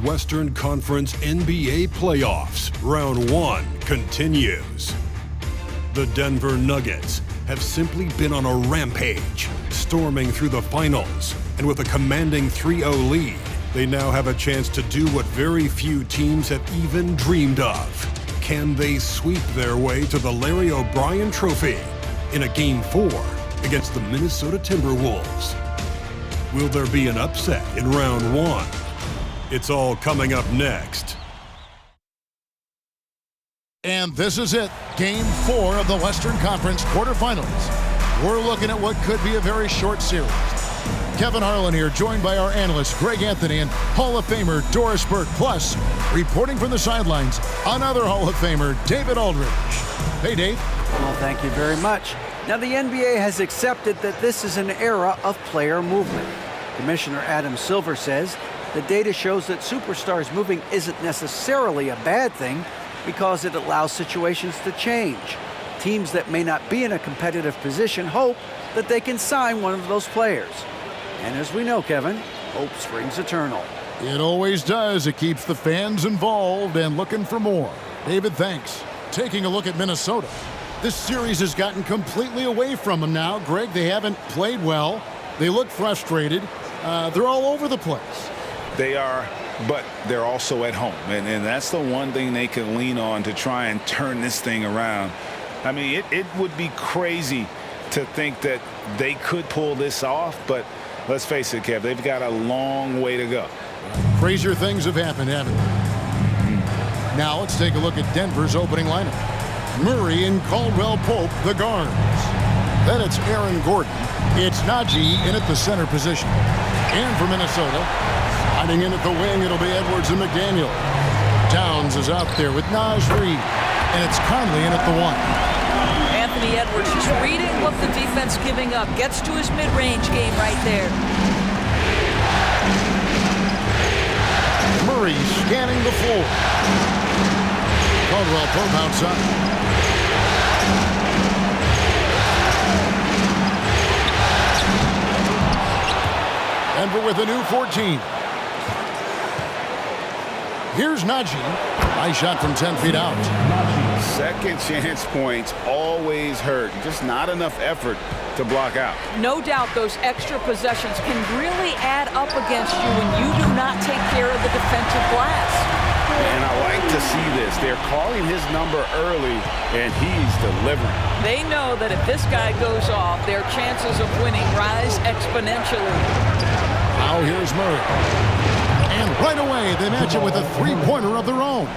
Western Conference NBA playoffs. Round 1 continues. The Denver Nuggets have simply been on a rampage, storming through the finals. And with a commanding 3-0 lead, they now have a chance to do what very few teams have even dreamed of. Can they sweep their way to the Larry O'Brien Trophy in a Game 4 against the Minnesota Timberwolves? Will there be an upset in Round 1? It's all coming up next. And this is it, Game 4 of the Western Conference quarterfinals. We're looking at what could be a very short series. Kevin Harlan here, joined by our analysts Greg Anthony and Hall of Famer Doris Burke. Plus, reporting from the sidelines, another Hall of Famer, David Aldridge. Hey, Dave. Well, thank you very much. Now, the NBA has accepted that this is an era of player movement. Commissioner Adam Silver says the data shows that superstars moving isn't necessarily a bad thing because it allows situations to change. Teams that may not be in a competitive position hope that they can sign one of those players. And as we know, Kevin, hope springs eternal. It always does. It keeps the fans involved and looking for more. David, thanks. Taking a look at Minnesota. This series has gotten completely away from them now. Greg, they haven't played well. They look frustrated. They're all over the place. They are, but they're also at home. And that's the one thing they can lean on to try and turn this thing around. I mean, it would be crazy to think that they could pull this off, but let's face it, Kev, they've got a long way to go. Crazier things have happened, haven't they? Now let's take a look at Denver's opening lineup. Murray and Caldwell Pope, the guards. Then it's Aaron Gordon. It's Najee in at the center position. And for Minnesota, sliding in at the wing, it'll be Edwards and McDaniel. Towns is out there with Naj Reid. And it's Conley in at the 1. Anthony Edwards just reading what the defense giving up. Gets to his mid-range game right there. Murray scanning the floor. Caldwell Pope outside. Denver with a new 14. Here's Najee. Nice shot from 10 feet out. Second chance points always hurt. Just not enough effort to block out. No doubt those extra possessions can really add up against you when you do not take care of the defensive glass. And I like to see this. They're calling his number early, and he's delivering. They know that if this guy goes off, their chances of winning rise exponentially. Now here's Murray. And right away, they match it with a three-pointer of their own.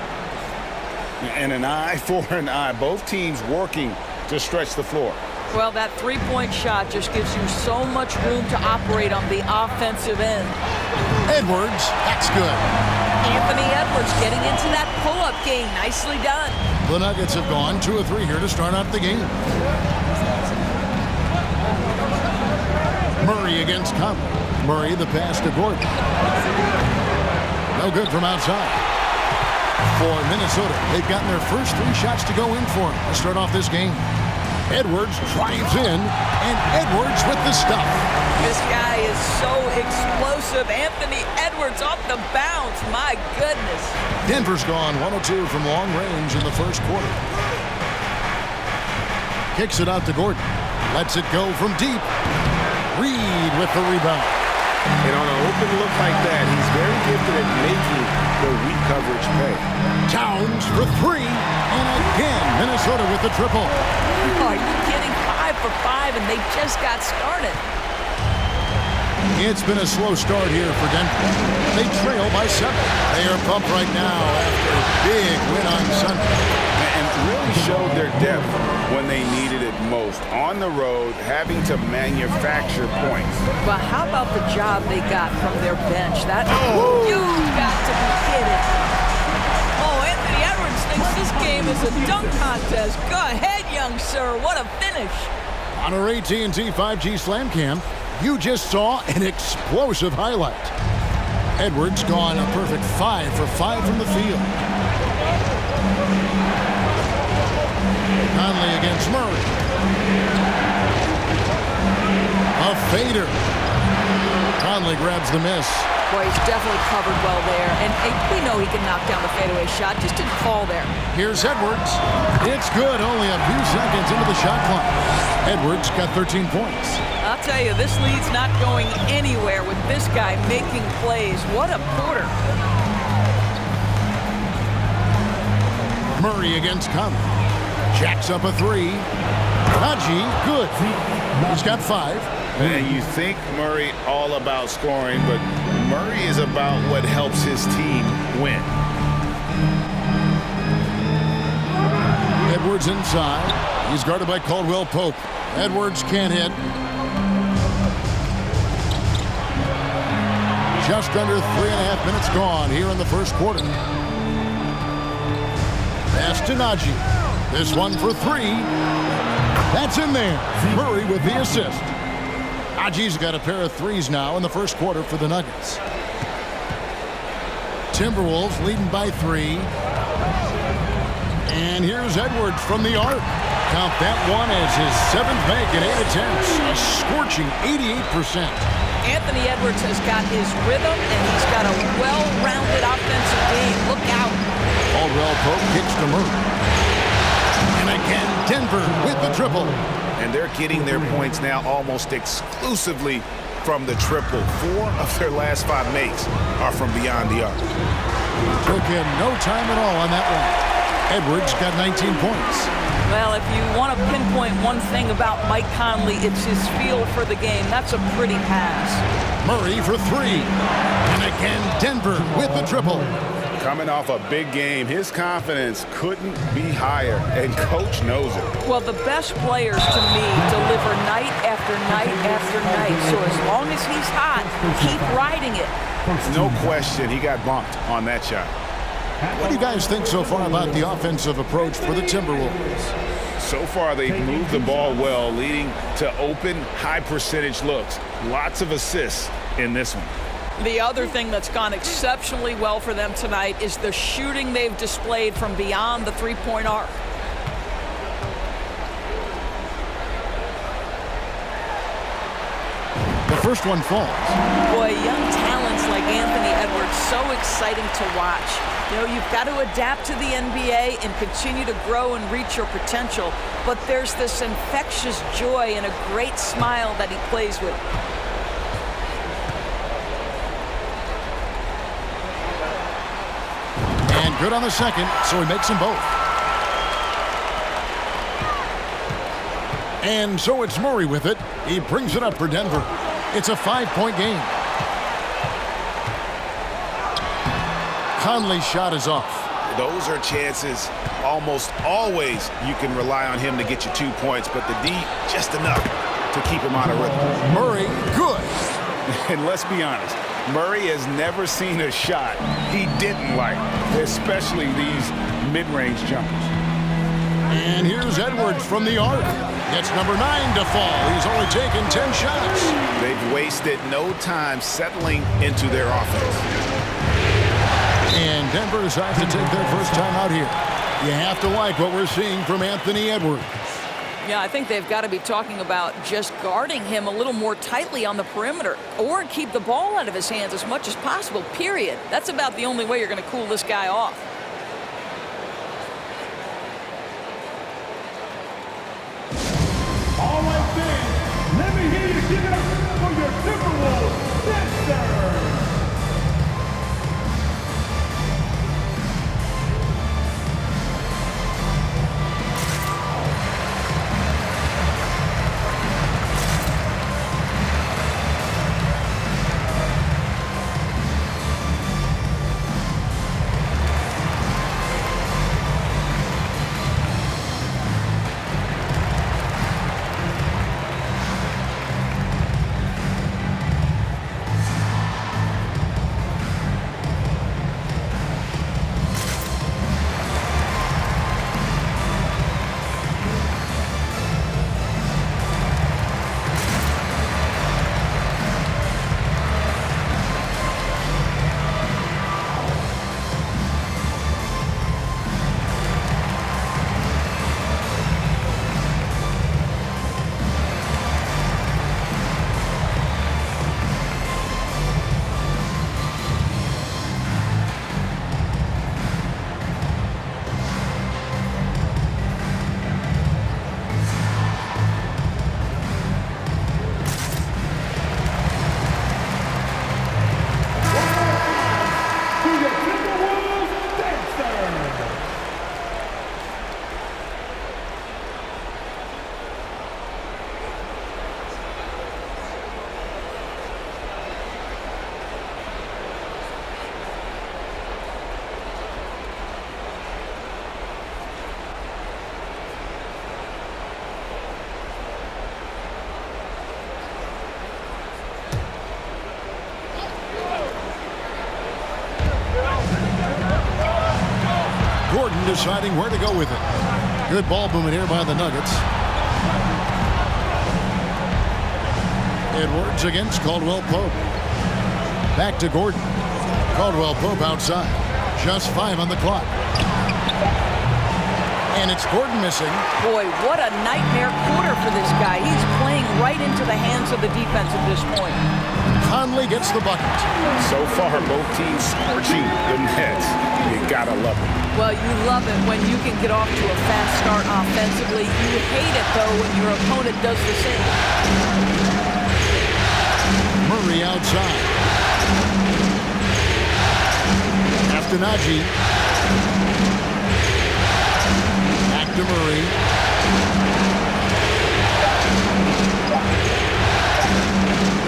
And an eye for an eye. Both teams working to stretch the floor. Well, that three-point shot just gives you so much room to operate on the offensive end. Edwards, that's good. Anthony Edwards getting into that pull-up game. Nicely done. The Nuggets have gone 2 of 3 here to start out the game. Murray against Conley. Murray, the pass to Gordon. No good from outside. For Minnesota, they've gotten their first 3 shots to go in for him to start off this game. Edwards drives in, and Edwards with the stuff. This guy is so explosive. Anthony Edwards off the bounce. My goodness. Denver's gone 1 of 2 from long range in the first quarter. Kicks it out to Gordon. Lets it go from deep. Reid with the rebound. And on an open look like that, he's very gifted at making the weak coverage pay. Towns for 3. And again, Minnesota with the triple. Oh, are you kidding? 5 for 5, and they just got started. It's been a slow start here for Denver. They trail by 7. They are pumped right now after a big win on Sunday. And really showed their depth when they needed it most. On the road, having to manufacture points. But how about the job they got from their bench? That you've got to be kidding. Oh, Anthony Edwards thinks this game is a dunk contest. Go ahead, young sir. What a finish. On our AT&T 5G Slam Cam, you just saw an explosive highlight. Edwards gone a perfect 5 for 5 from the field. Conley against Murray. A fader. Conley grabs the miss. Boy, he's definitely covered well there. And we know he can knock down the fadeaway shot. Just didn't fall there. Here's Edwards. It's good. Only a few seconds into the shot clock. Edwards got 13 points. I'll tell you, this lead's not going anywhere with this guy making plays. What a quarter. Murray against Conley. Jacks up a three. Haji, good. He's got 5. And you think Murray all about scoring, but Murray is about what helps his team win. Edwards inside. He's guarded by Caldwell Pope. Edwards can't hit. Just under 3.5 minutes gone here in the first quarter. Pass to Najee. This one for 3. That's in there. Murray with the assist. Najee's got a pair of 3s now in the first quarter for the Nuggets. Timberwolves leading by 3. And here's Edwards from the arc. Count that one as his 7th make in 8 attempts. A scorching 88%. Anthony Edwards has got his rhythm, and he's got a well-rounded offensive game. Look out. Caldwell Pope kicks to Murray. And again, Denver with the triple. And they're getting their points now almost exclusively from the triple. 4 of their last 5 makes are from beyond the arc. Took him no time at all on that one. Edwards got 19 points. Well, if you want to pinpoint one thing about Mike Conley, it's his feel for the game. That's a pretty pass. Murray for 3. And again, Denver with the triple. Coming off a big game, his confidence couldn't be higher, and coach knows it. Well, the best players, to me, deliver night after night after night. So as long as he's hot, keep riding it. No question, he got bumped on that shot. What do you guys think so far about the offensive approach for the Timberwolves? So far, they've moved the ball well, leading to open, high-percentage looks. Lots of assists in this one. The other thing that's gone exceptionally well for them tonight is the shooting they've displayed from beyond the three-point arc. The first one falls. Boy, young talents like Anthony Edwards, so exciting to watch. You know, you've got to adapt to the NBA and continue to grow and reach your potential, but there's this infectious joy and a great smile that he plays with. And good on the second, so he makes them both. And so it's Murray with it. He brings it up for Denver. It's a 5-point game. Conley's shot is off. Those are chances almost always you can rely on him to get you 2 points, but the D just enough to keep him out of rhythm. Murray, good. And let's be honest, Murray has never seen a shot he didn't like, especially these mid-range jumpers. And here's Edwards from the arc. Gets number 9 to fall. He's only taken 10 shots. They've wasted no time settling into their offense. And Denver decides to take their first time out here. You have to like what we're seeing from Anthony Edwards. Yeah, I think they've got to be talking about just guarding him a little more tightly on the perimeter or keep the ball out of his hands as much as possible, period. That's about the only way you're going to cool this guy off. All right, fans, let me hear you give it up for your Timberwolves. Yes, sir. deciding where to go with it. Good ball movement here by the Nuggets. Edwards against Caldwell Pope. Back to Gordon. Caldwell Pope outside. Just 5 on the clock. And it's Gordon missing. Boy, what a nightmare quarter for this guy. He's playing right into the hands of the defense at this point. Conley gets the bucket. So far, both teams scorching the nets. You gotta love it. Well, you love it when you can get off to a fast start offensively. You hate it, though, when your opponent does the same. Murray outside. After Najee. Back to Murray.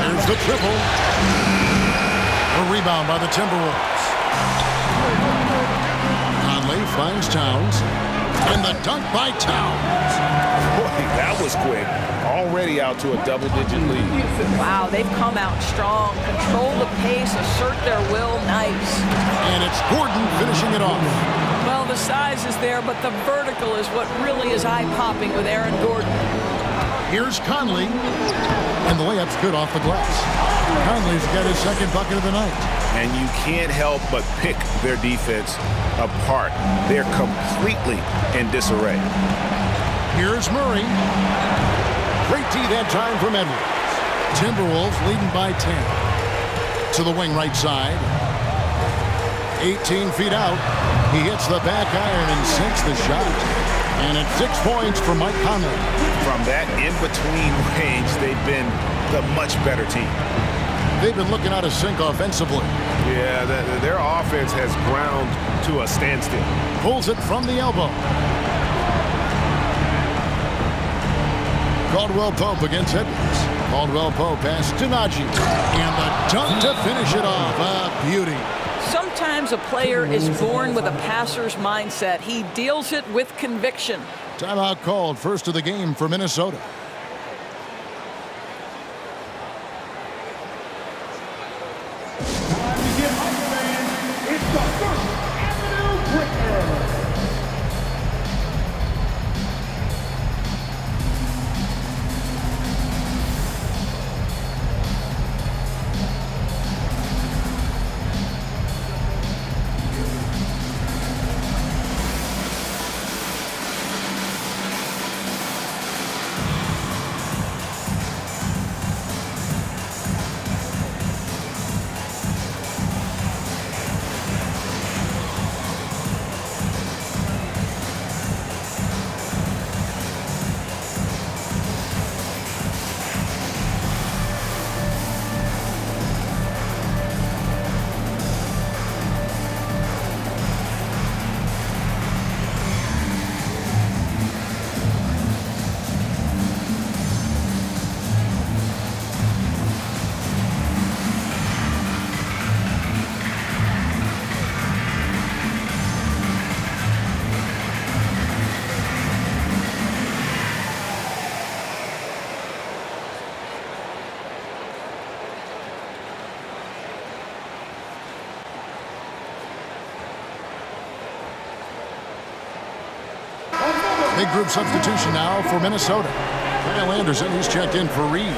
There's the triple. A rebound by the Timberwolves. Conley finds Towns. And the dunk by Towns. Boy, that was quick. Already out to a double-digit lead. Wow, they've come out strong. Control the pace, assert their will. Nice. And it's Gordon finishing it off. Well, the size is there, but the vertical is what really is eye-popping with Aaron Gordon. Here's Conley. And the layup's good off the glass. Conley's got his second bucket of the night. And you can't help but pick their defense apart. They're completely in disarray. Here's Murray. Great D that time from Edwards. Timberwolves leading by 10. To the wing right side. 18 feet out. He hits the back iron and sinks the shot. And it's 6 points for Mike Conley. From that in-between range, they've been the much better team. They've been looking out of sync offensively. Yeah, their offense has ground to a standstill. Pulls it from the elbow. Caldwell Pope against Edwards. Caldwell Pope pass to Najee. And the dunk to finish it off. A beauty. Sometimes a player is born with a passer's mindset. He deals it with conviction. Timeout called. First of the game for Minnesota. Time to get hype, fans. It's the First Avenue Breaker. Big group substitution now for Minnesota. Kyle Anderson, he's checked in for Reed.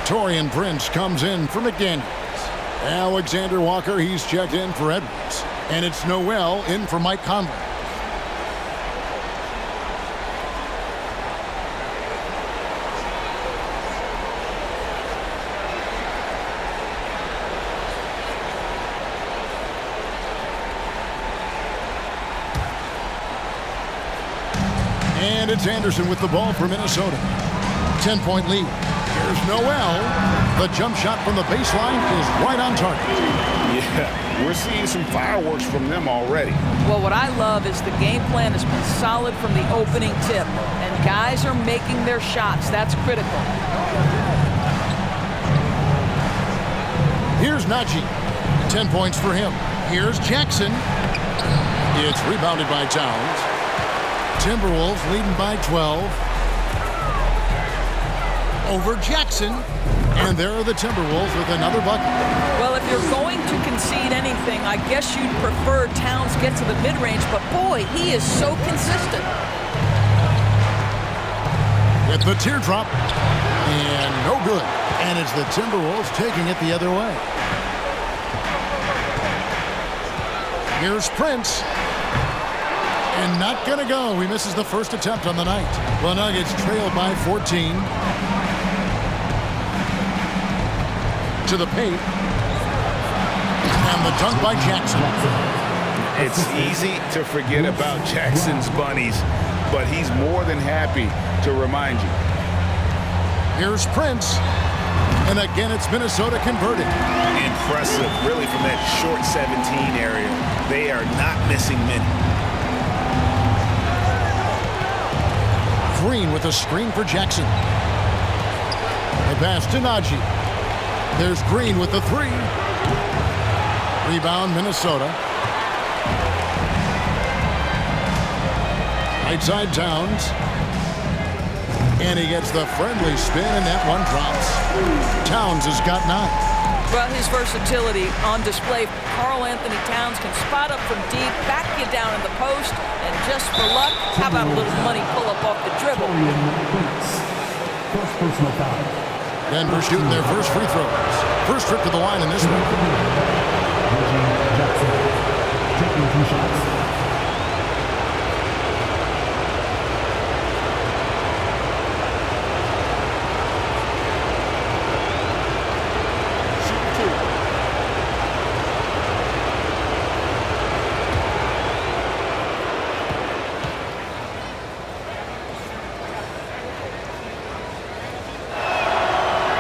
Torian Prince comes in for McDaniels. Alexander Walker, he's checked in for Edwards. And it's Noel in for Mike Conley. And it's Anderson with the ball for Minnesota. 10-point lead. Here's Noel. The jump shot from the baseline is right on target. Yeah, we're seeing some fireworks from them already. Well, what I love is the game plan has been solid from the opening tip, and guys are making their shots. That's critical. Here's Najee. 10 points for him. Here's Jackson. It's rebounded by Towns. Timberwolves leading by 12. Over Jackson. And there are the Timberwolves with another bucket. Well, if you're going to concede anything, I guess you'd prefer Towns get to the mid-range, but boy, he is so consistent. With the teardrop, and no good. And it's the Timberwolves taking it the other way. Here's Prince. And not going to go. He misses the first attempt on the night. The Nuggets trail by 14. To the paint. And the dunk by Jackson. It's easy to forget about Jackson's bunnies, but he's more than happy to remind you. Here's Prince. And again, it's Minnesota converted. Impressive, really, from that short 17 area. They are not missing many. Green with a screen for Jackson. The pass to Najee. There's Green with the three. Rebound, Minnesota. Right side, Towns. And he gets the friendly spin, and that one drops. Towns has got 9. Well, his versatility on display. Karl-Anthony Towns can spot up from deep, back you down in the post, and just for luck, how about a little money pull-up off the dribble? First personal foul. Denver shooting their first free throws. First trip to the line in this one. Jackson taking 2 shots.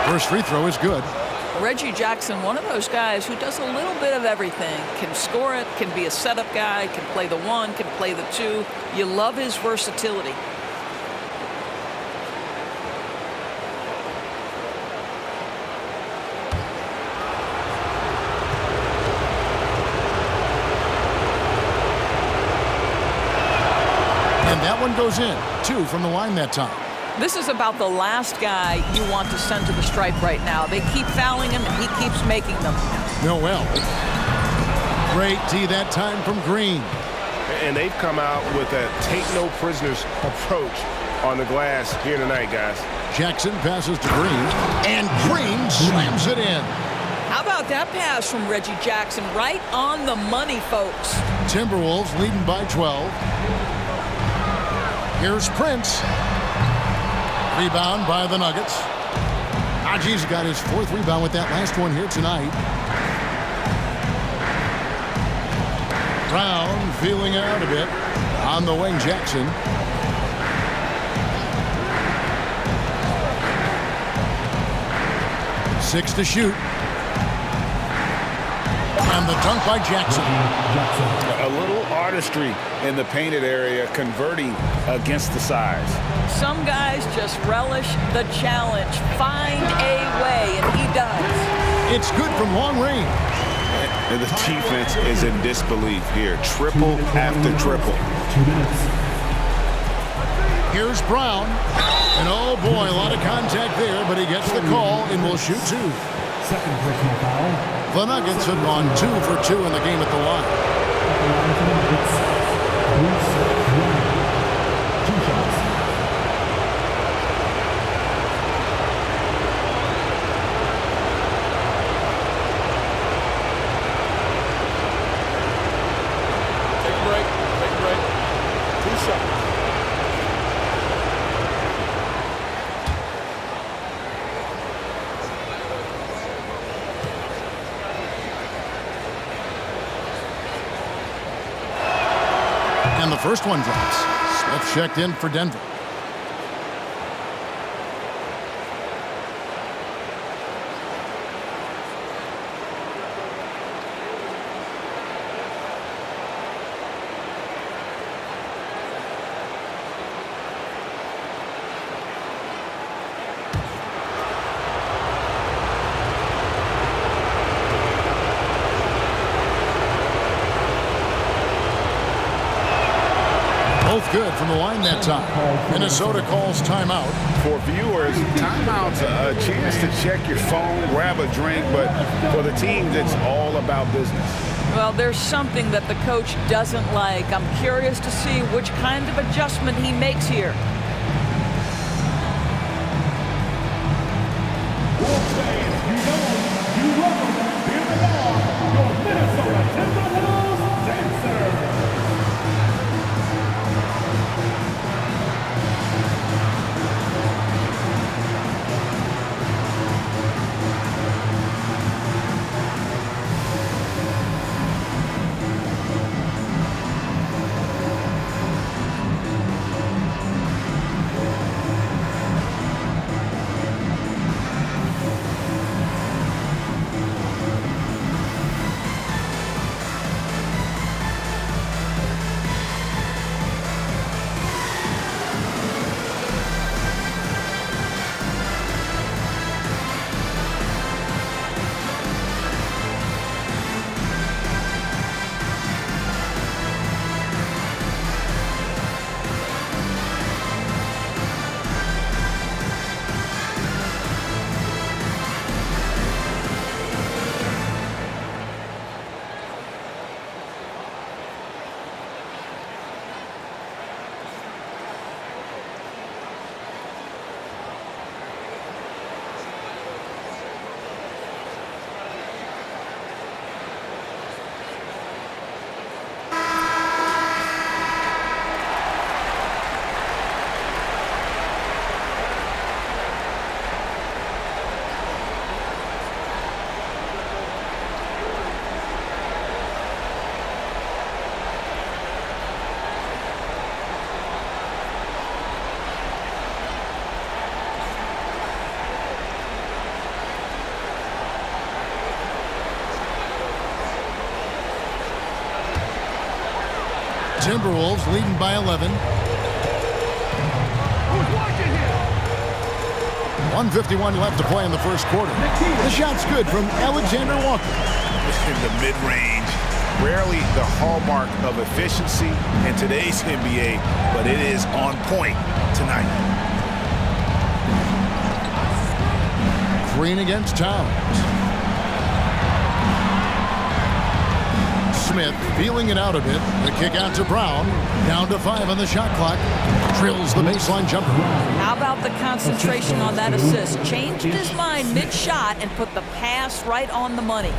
First free throw is good. Reggie Jackson, one of those guys who does a little bit of everything. Can score it, can be a setup guy, can play the 1, can play the 2. You love his versatility. And that one goes in. 2 from the line that time. This is about the last guy you want to send to the stripe right now. They keep fouling him, and he keeps making them. Noel. Great D that time from Green. And they've come out with a take-no-prisoners approach on the glass here tonight, guys. Jackson passes to Green, and Green slams it in. How about that pass from Reggie Jackson? Right on the money, folks. Timberwolves leading by 12. Here's Prince. Rebound by the Nuggets. Najee's got his 4th rebound with that last one here tonight. Brown feeling out a bit. On the wing, Jackson. Six to shoot. And the dunk by Jackson. A little artistry in the painted area, converting against the size. Some guys just relish the challenge. Find a way, and he does. It's good from long range. And the defense is in disbelief here. Triple after triple. 2 minutes. Here's Brown. And oh boy, a lot of contact there, but he gets the call and will shoot 2. Second personal foul. The Nuggets have gone 2 for 2 in the game at the line. At the line for the Nuggets. Bruce Brown. 2 shots. Take a break. Take a break. 2 shots. And the first one drops. Smith checked in for Denver. good from the line that time. Minnesota calls timeout. For viewers, timeout's a chance to check your phone, grab a drink, but for the teams, it's all about business. Well, there's something that the coach doesn't like. I'm curious to see which kind of adjustment he makes here. Wolves fans, you know, you welcome them here belong, your Minnesota Timberwolves dancer. Timberwolves leading by 11. 1:51 left to play in the first quarter. The shot's good from Alexander Walker. In the mid-range, rarely the hallmark of efficiency in today's NBA, but it is on point tonight. Green against Towns. Smith feeling it out a bit. The kick out to Brown. Down to 5 on the shot clock. Drills the baseline jumper. How about the concentration on that assist? Changed his mind mid-shot and put the pass right on the money.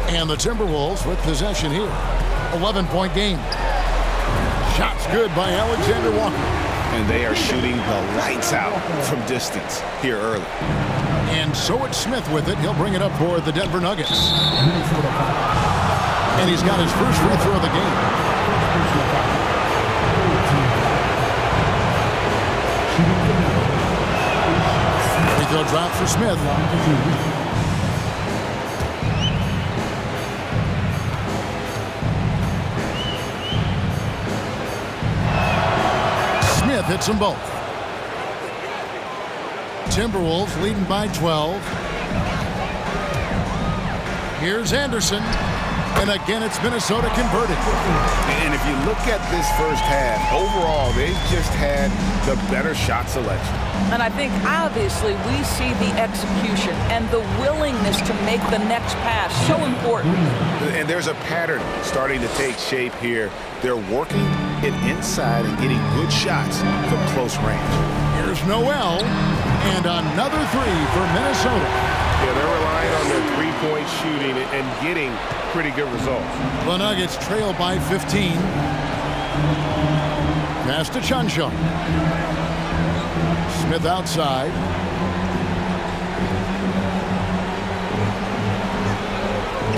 And the Timberwolves with possession here. 11-point game. Shots good by Alexander Walker. And they are shooting the lights out from distance here early. And so it's Smith with it. He'll bring it up for the Denver Nuggets. And he's got his first free throw of the game. Free throw drop for Smith. Smith hits them both. Timberwolves leading by 12. Here's Anderson. And again, it's Minnesota converted. And if you look at this first half, overall, they've just had the better shot selection. And I think, obviously, we see the execution and the willingness to make the next pass so important. And there's a pattern starting to take shape here. They're working it inside and getting good shots from close range. Here's Noel. And another three for Minnesota. Yeah, they're relying on their three-point shooting and getting pretty good results. The Nuggets trail by 15. Pass to Chuncho. Smith outside.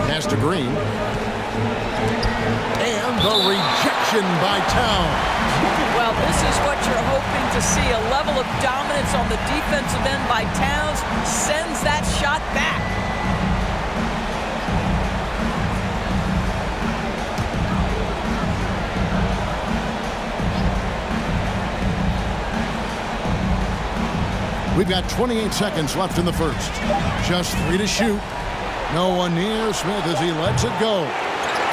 Pass to Green. And the rejection by Towns. Well, this is what you're hoping to see. A level of dominance on the defensive end by Towns sends that shot back. We've got 28 seconds left in the first. Just 3 to shoot. No one near Smith as he lets it go.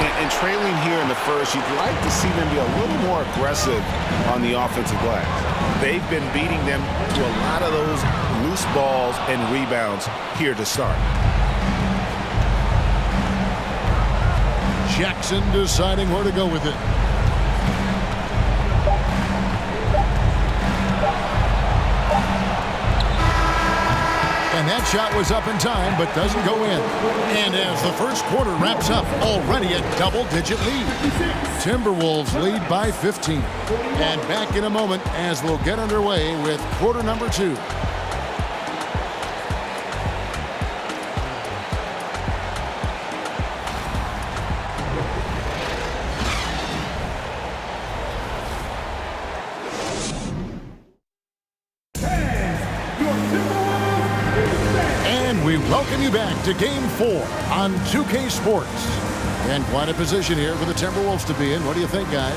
And trailing here in the first, you'd like to see them be a little more aggressive on the offensive glass. They've been beating them to a lot of those loose balls and rebounds here to start. Jackson deciding where to go with it. And that shot was up in time, but doesn't go in. And as the first quarter wraps up, already a double-digit lead. Timberwolves lead by 15. And back in a moment as we'll get underway with quarter number 2. We welcome you back to Game 4 on 2K Sports. And quite a position here for the Timberwolves to be in. What do you think, guys?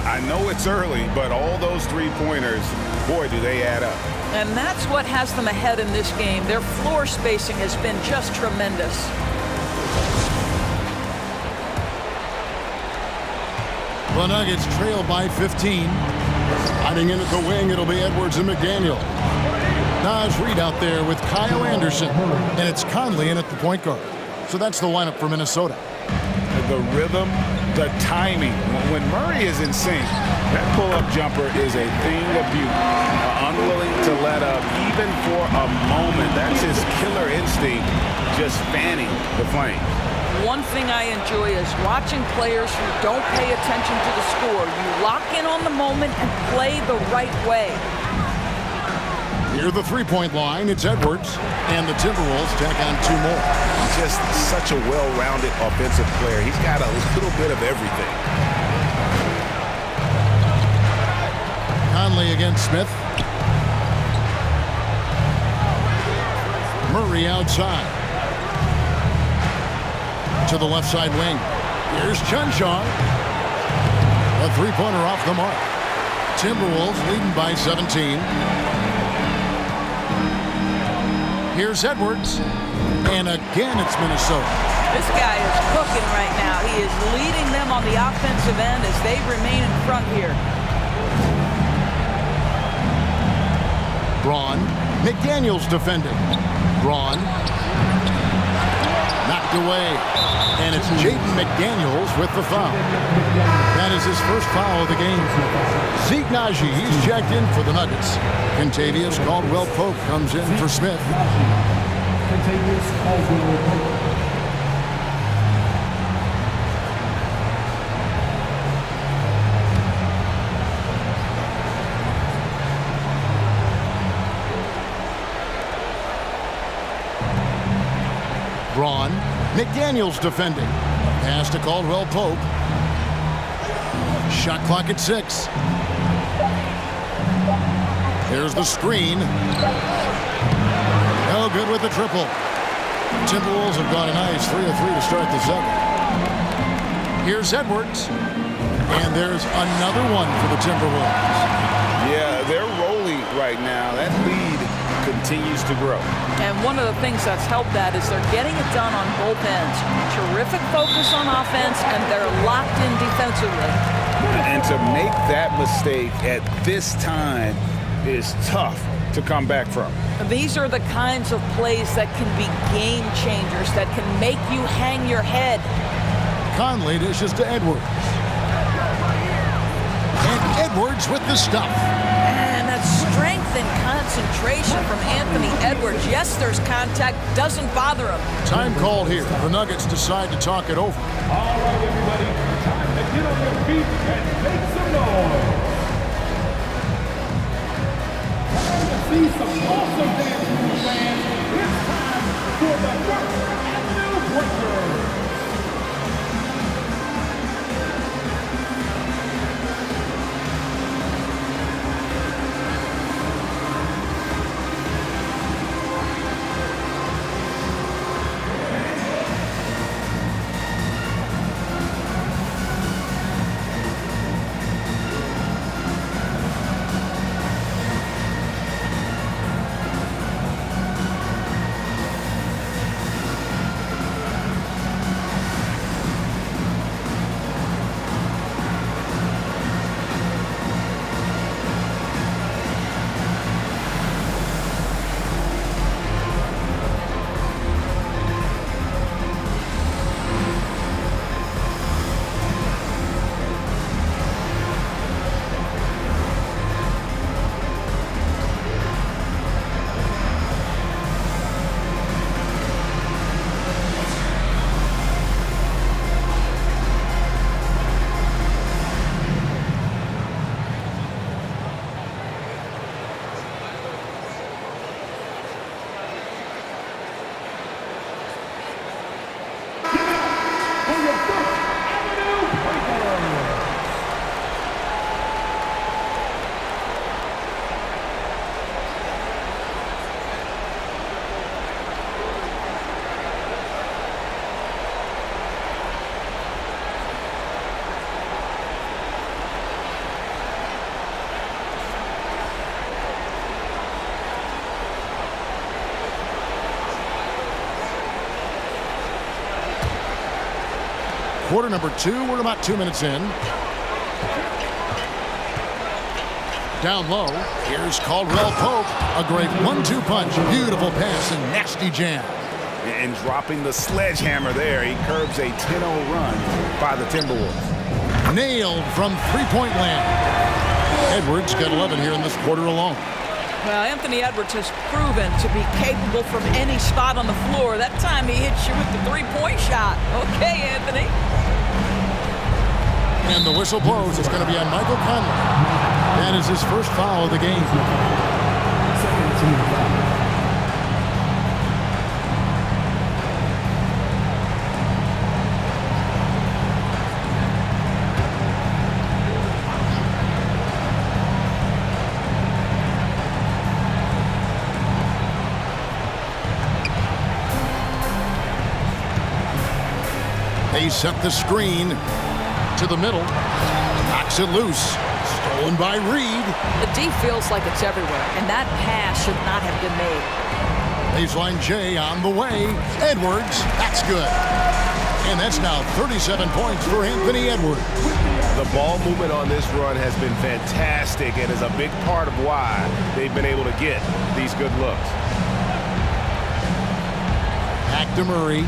I know it's early, but all those three-pointers, boy, do they add up. And that's what has them ahead in this game. Their floor spacing has been just tremendous. The Nuggets trail by 15. Hiding in at the wing, it'll be Edwards and McDaniel. Naz Reid out there with Kyle Anderson, and it's Conley in at the point guard. So that's the lineup for Minnesota. The rhythm, the timing. When Murray is in sync, that pull-up jumper is a thing of beauty. Unwilling to let up even for a moment. That's his killer instinct, just fanning the flame. One thing I enjoy is watching players who don't pay attention to the score. You lock in on the moment and play the right way. Near the three-point line, it's Edwards, and the Timberwolves tack on 2 more. Just such a well-rounded offensive player. He's got a little bit of everything. Conley against Smith. Murray outside. To the left side wing. Here's Chunchon. A three-pointer off the mark. Timberwolves leading by 17. Here's Edwards. And again, it's Minnesota. This guy is cooking right now. He is leading them on the offensive end as they remain in front here. Braun. McDaniels defending. Braun. Knocked away. And it's Jaden McDaniels with the foul. That is his first foul of the game. Zeke Naji, he's checked in for the Nuggets. Contavious Caldwell-Pope comes in for Smith. Braun. McDaniels defending. Pass to Caldwell-Pope. Shot clock at 6. Here's the screen. No good with the triple. Timberwolves have got a nice 3 of 3 to start the 7th. Here's Edwards. And there's another one for the Timberwolves. Yeah, they're rolling right now. That lead continues to grow. And one of the things that's helped that is they're getting it done on both ends. Terrific focus on offense, and they're locked in defensively. And to make that mistake at this time is tough to come back from. These are the kinds of plays that can be game changers, that can make you hang your head. Conley dishes to Edwards. And Edwards with the stuff. And that strength and concentration from Anthony Edwards. Yes, there's contact, doesn't bother him. Time called here. The Nuggets decide to talk it over. All right, everybody, time to get on your feet and make some noise. Time to see some awesome dancing, fans. It's time for the First Avenue Breakers. quarter number 2. We're about 2 minutes in. Down low, here's Caldwell Pope. A great 1-2 punch. Beautiful pass and nasty jam. And dropping the sledgehammer there, he curbs a 10-0 run by the Timberwolves. Nailed from three-point land. Edwards got 11 here in this quarter alone. Well, Anthony Edwards has proven to be capable from any spot on the floor. That time he hits you with the three-point shot. Okay, Anthony. And the whistle blows. It's going to be on Michael Conley. That is his first foul of the game. They set the screen to the middle. Knocks it loose. Stolen by Reed. The D feels like it's everywhere, and that pass should not have been made. Baseline J on the way. Edwards, that's good. And that's now 37 points for Anthony Edwards. The ball movement on this run has been fantastic and is a big part of why they've been able to get these good looks. Back to Murray.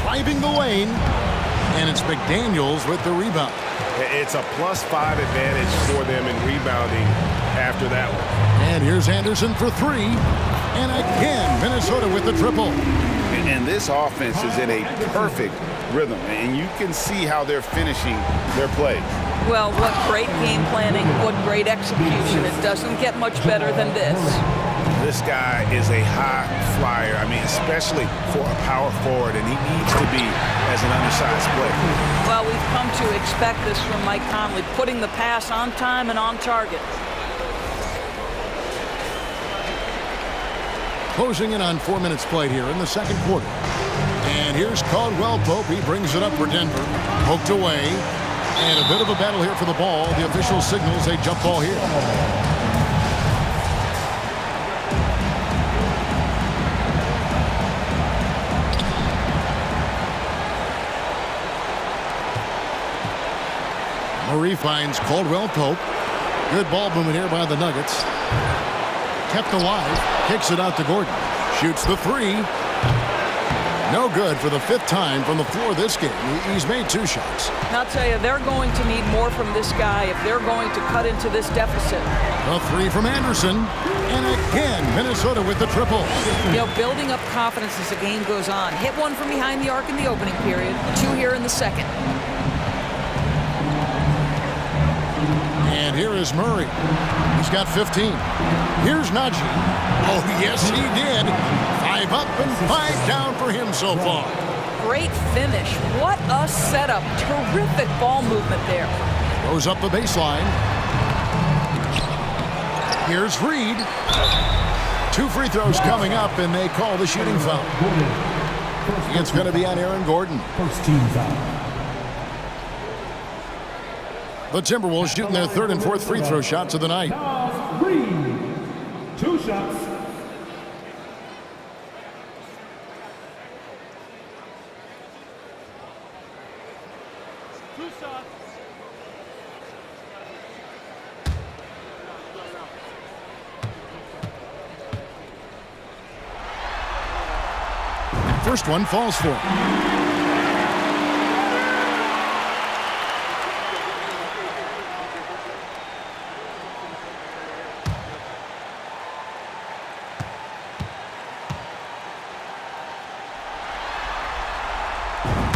Driving the lane. And it's McDaniels with the rebound. It's a +5 advantage for them in rebounding after that one. And here's Anderson for 3. And again, Minnesota with the triple. And this offense is in a perfect rhythm. And you can see how they're finishing their play. Well, what great game planning, what great execution. It doesn't get much better than this. This guy is a high flyer. I mean, especially for a power forward, and he needs to be as an undersized player. Well, we've come to expect this from Mike Conley, putting the pass on time and on target. Closing in on 4 minutes played here in the second quarter. And here's Caldwell Pope. He brings it up for Denver. Poked away. And a bit of a battle here for the ball. The official signals a jump ball here. Murray finds Caldwell Pope. Good ball movement here by the Nuggets. Kept alive. Kicks it out to Gordon. Shoots the 3. No good for the 5th time from the floor this game. He's made 2 shots. And I'll tell you, they're going to need more from this guy if they're going to cut into this deficit. A 3 from Anderson. And again, Minnesota with the triple. You know, building up confidence as the game goes on. Hit one from behind the arc in the opening period. 2 here in the second. And here is Murray. He's got 15. Here's Najee. Oh, yes, he did. 5 up and 5 down for him so far. Great finish. What a setup. Terrific ball movement there. Goes up the baseline. Here's Reed. 2 free throws coming up, and they call the shooting foul. It's going to be on Aaron Gordon. First team foul. The Timberwolves shooting their 3rd and 4th free throw shots of the night. Reed. 2 shots. First one falls for him.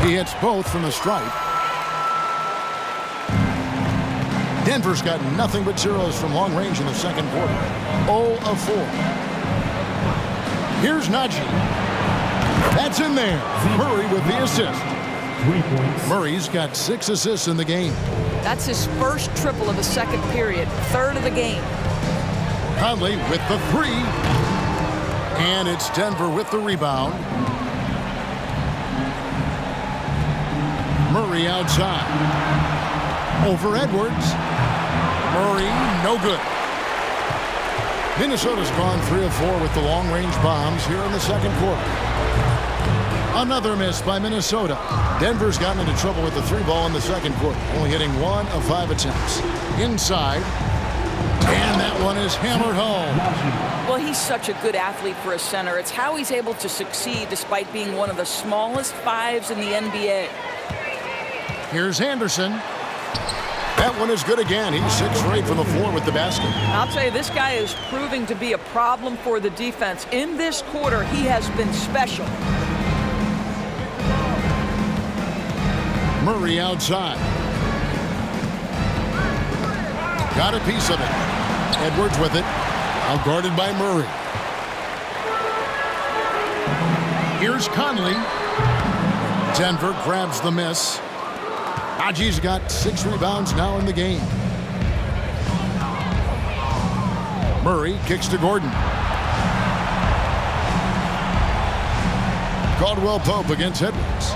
He hits both from the stripe. Denver's got nothing but zeros from long range in the second quarter. 0 of 4. Here's Najee. That's in there. Murray with the assist. 3 points. Murray's got 6 assists in the game. That's his first triple of the second period. 3rd of the game. Conley with the 3. And it's Denver with the rebound. Murray outside. Over Edwards. Murray, no good. Minnesota's gone 3 of 4 with the long-range bombs here in the second quarter. Another miss by Minnesota. Denver's gotten into trouble with the 3-ball in the second quarter, only hitting 1 of 5 attempts. Inside, and that one is hammered home. Well, he's such a good athlete for a center. It's how he's able to succeed despite being one of the smallest 5s in the NBA. Here's Anderson. That one is good again. He's 6 for 8 from the floor with the basket. I'll tell you, this guy is proving to be a problem for the defense. In this quarter, he has been special. Murray outside. Got a piece of it. Edwards with it. Now guarded by Murray. Here's Conley. Denver grabs the miss. Haji's got 6 rebounds now in the game. Murray kicks to Gordon. Caldwell-Pope against Edwards.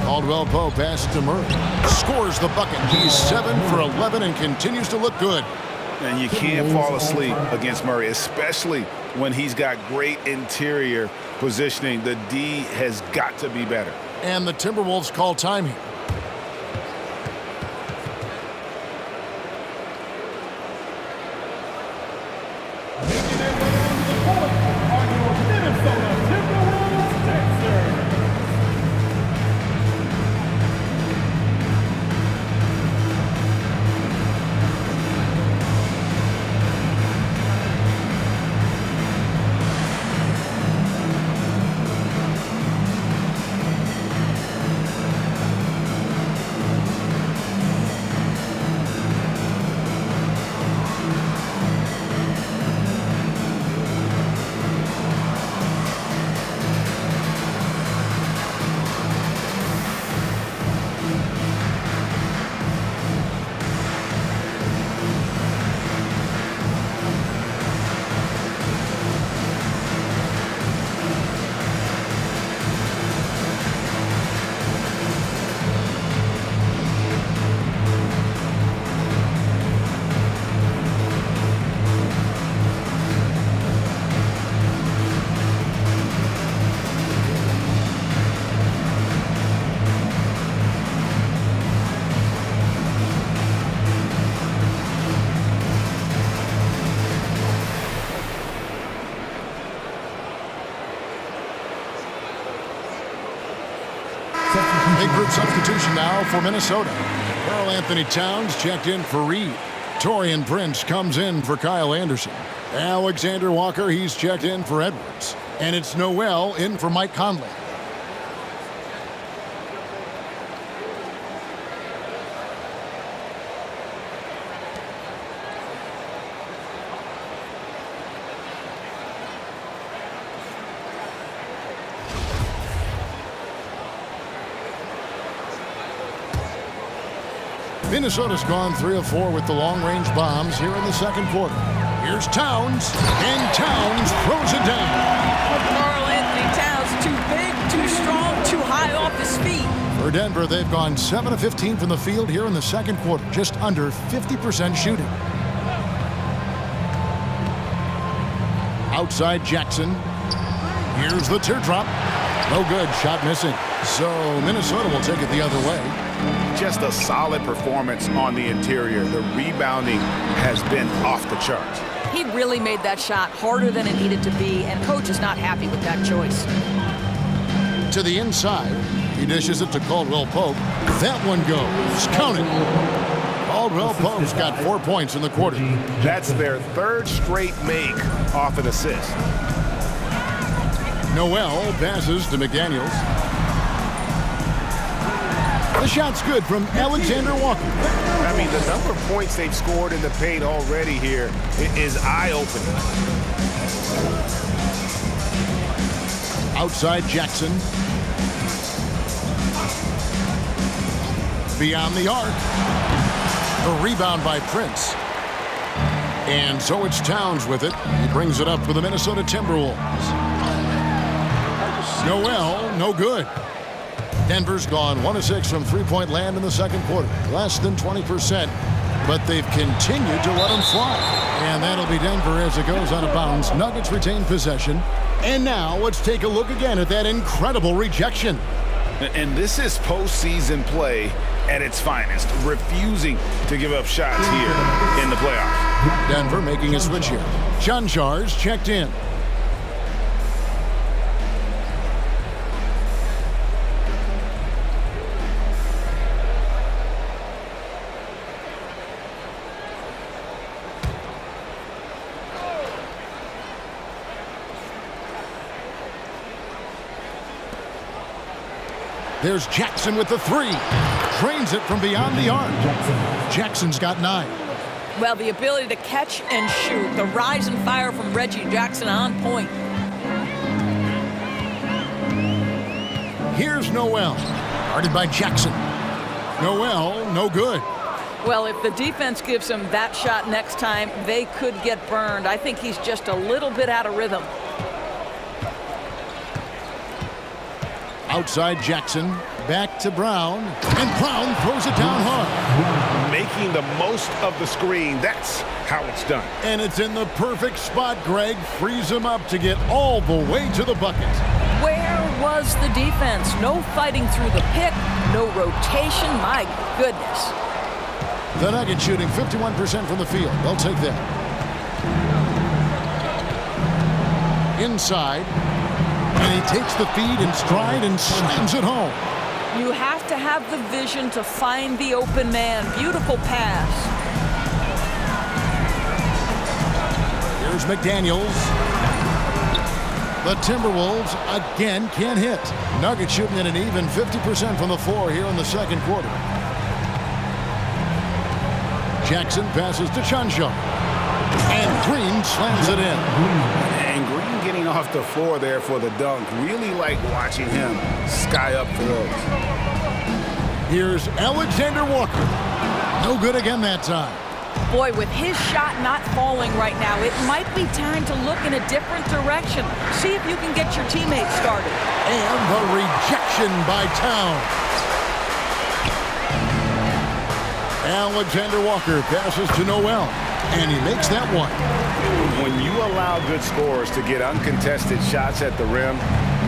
Caldwell-Pope passes to Murray. Scores the bucket. He's 7 for 11 and continues to look good. And you can't fall asleep against Murray, especially when he's got great interior positioning. The D has got to be better. And the Timberwolves call time here. Making their way onto the court are your Minnesota Timberwolves Texans. Big group substitution now for Minnesota. Karl-Anthony Towns checked in for Reed. Taurean Prince comes in for Kyle Anderson. Alexander Walker, he's checked in for Edwards. And it's Noel in for Mike Conley. Minnesota's gone 3 of 4 with the long-range bombs here in the second quarter. Here's Towns, and Towns throws it down. Karl-Anthony Towns, too big, too strong, too high off his feet. For Denver, they've gone 7 of 15 from the field here in the second quarter, just under 50% shooting. Outside Jackson. Here's the teardrop. No good, shot missing. So Minnesota will take it the other way. Just a solid performance on the interior. The rebounding has been off the charts. He really made that shot harder than it needed to be, and coach is not happy with that choice. To the inside. He dishes it to Caldwell-Pope. That one goes. Count it. Caldwell-Pope's got 4 points in the quarter. That's their 3rd straight make off an assist. Noel passes to McDaniels. The shot's good from Alexander Walker. I mean, the number of points they've scored in the paint already here is eye-opening. Outside Jackson. Beyond the arc. The rebound by Prince. And so it's Towns with it. He brings it up for the Minnesota Timberwolves. Noel, no good. Denver's gone 1 of 6 from three-point land in the second quarter. Less than 20%. but they've continued to let them fly. And that'll be Denver as it goes out of bounds. Nuggets retain possession. And now let's take a look again at that incredible rejection. And this is postseason play at its finest, refusing to give up shots here in the playoffs. Denver making a switch here. Chanjar's checked in. There's Jackson with the three. Drains it from beyond the arc. Jackson's got 9. Well, the ability to catch and shoot. The rise and fire from Reggie Jackson on point. Here's Noel. Guarded by Jackson. Noel, no good. Well, if the defense gives him that shot next time, they could get burned. I think he's just a little bit out of rhythm. Outside Jackson, back to Brown, and Brown throws it down hard. Making the most of the screen, that's how it's done. And it's in the perfect spot, Greg. Frees him up to get all the way to the bucket. Where was the defense? No fighting through the pick, no rotation, my goodness. The Nuggets shooting 51% from the field. They'll take that. Inside. And he takes the feed in stride and slams it home. You have to have the vision to find the open man. Beautiful pass. Here's McDaniels. The Timberwolves again can't hit. Nuggets shooting at an even 50% from the floor here in the second quarter. Jackson passes to Chanjar. And Green slams it in. And Green getting off the floor there for the dunk. Really like watching him sky up for those. Here's Alexander Walker. No good again that time. Boy, with his shot not falling right now, it might be time to look in a different direction. See if you can get your teammates started. And the rejection by Towns. Alexander Walker passes to Noel. And he makes that one. When you allow good scorers to get uncontested shots at the rim,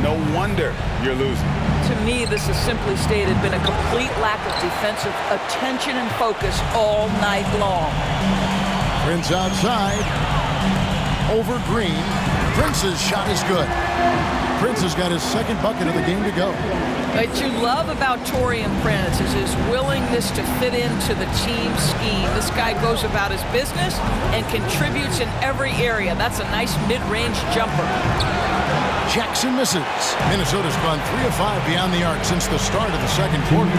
no wonder you're losing. To me, this is simply stated been a complete lack of defensive attention and focus all night long. Prince outside. Over Green. Prince's shot is good. Prince has got his second bucket of the game to go. What you love about Taurean Prince is his willingness to fit into the team scheme. This guy goes about his business and contributes in every area. That's a nice mid-range jumper. Jackson misses. Minnesota's gone 3 of 5 beyond the arc since the start of the second quarter.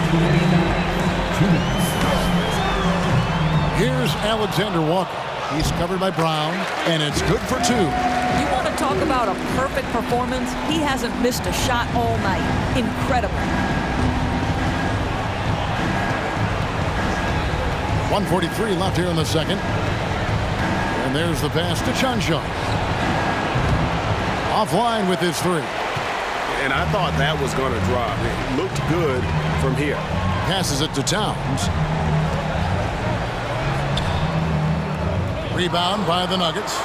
Here's Alexander Walker. He's covered by Brown, and it's good for 2. You want to talk about a perfect performance? He hasn't missed a shot all night. Incredible. 1:43 left here in the second. And there's the pass to Chanjar. Offline with his 3. And I thought that was going to drop. It looked good from here. Passes it to Towns. Rebound by the Nuggets.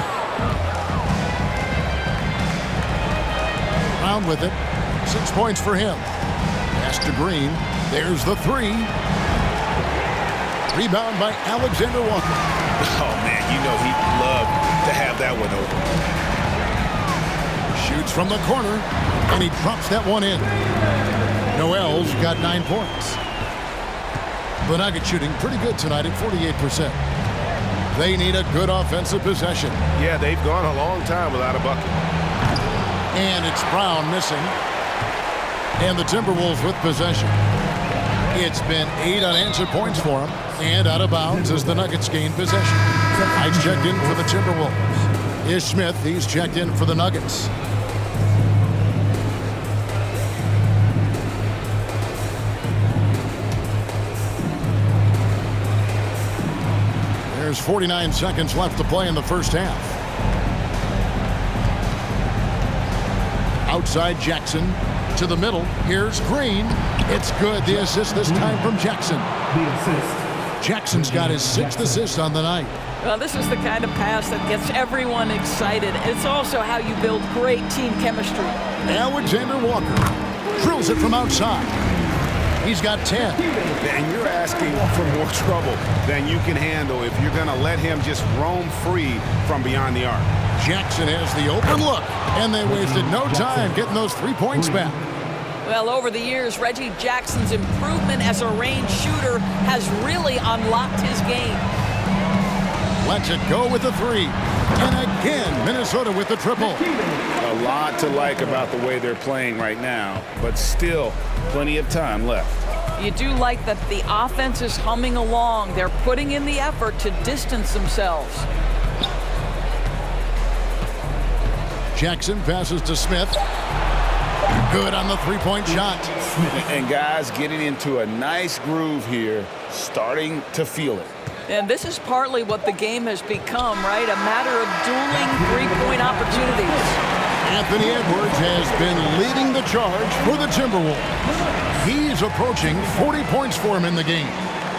Brown with it. 6 points for him. Pass to Green. There's the 3. Rebound by Alexander Walker. Oh, man, you know he'd love to have that one open. Shoots from the corner, and he drops that one in. Noel's got 9 points. The Nuggets shooting pretty good tonight at 48%. They need a good offensive possession. Yeah, they've gone a long time without a bucket. And it's Brown missing. And the Timberwolves with possession. It's been 8 unanswered points for them. And out of bounds as the Nuggets gain possession. Ice checked in for the Timberwolves. Ish Smith, he's checked in for the Nuggets. There's 49 seconds left to play in the first half. Outside Jackson to the middle. Here's Green. It's good. The assist this time from Jackson. The assist Jackson's got his 6th assist on the night. Well, this is the kind of pass that gets everyone excited. It's also how you build great team chemistry. Alexander Walker drills it from outside. He's got 10. And you're asking for more trouble than you can handle if you're going to let him just roam free from beyond the arc. Jackson has the open look, and they wasted no time getting those 3 points back. Well, over the years, Reggie Jackson's improvement as a range shooter has really unlocked his game. Lets it go with the 3. And again, Minnesota with the triple. A lot to like about the way they're playing right now, but still plenty of time left. You do like that the offense is humming along. They're putting in the effort to distance themselves. Jackson passes to Smith. Good on the 3-point shot. And guys getting into a nice groove here, starting to feel it. And this is partly what the game has become, right? A matter of dueling 3-point opportunities. Anthony Edwards has been leading the charge for the Timberwolves. He's approaching 40 points for him in the game.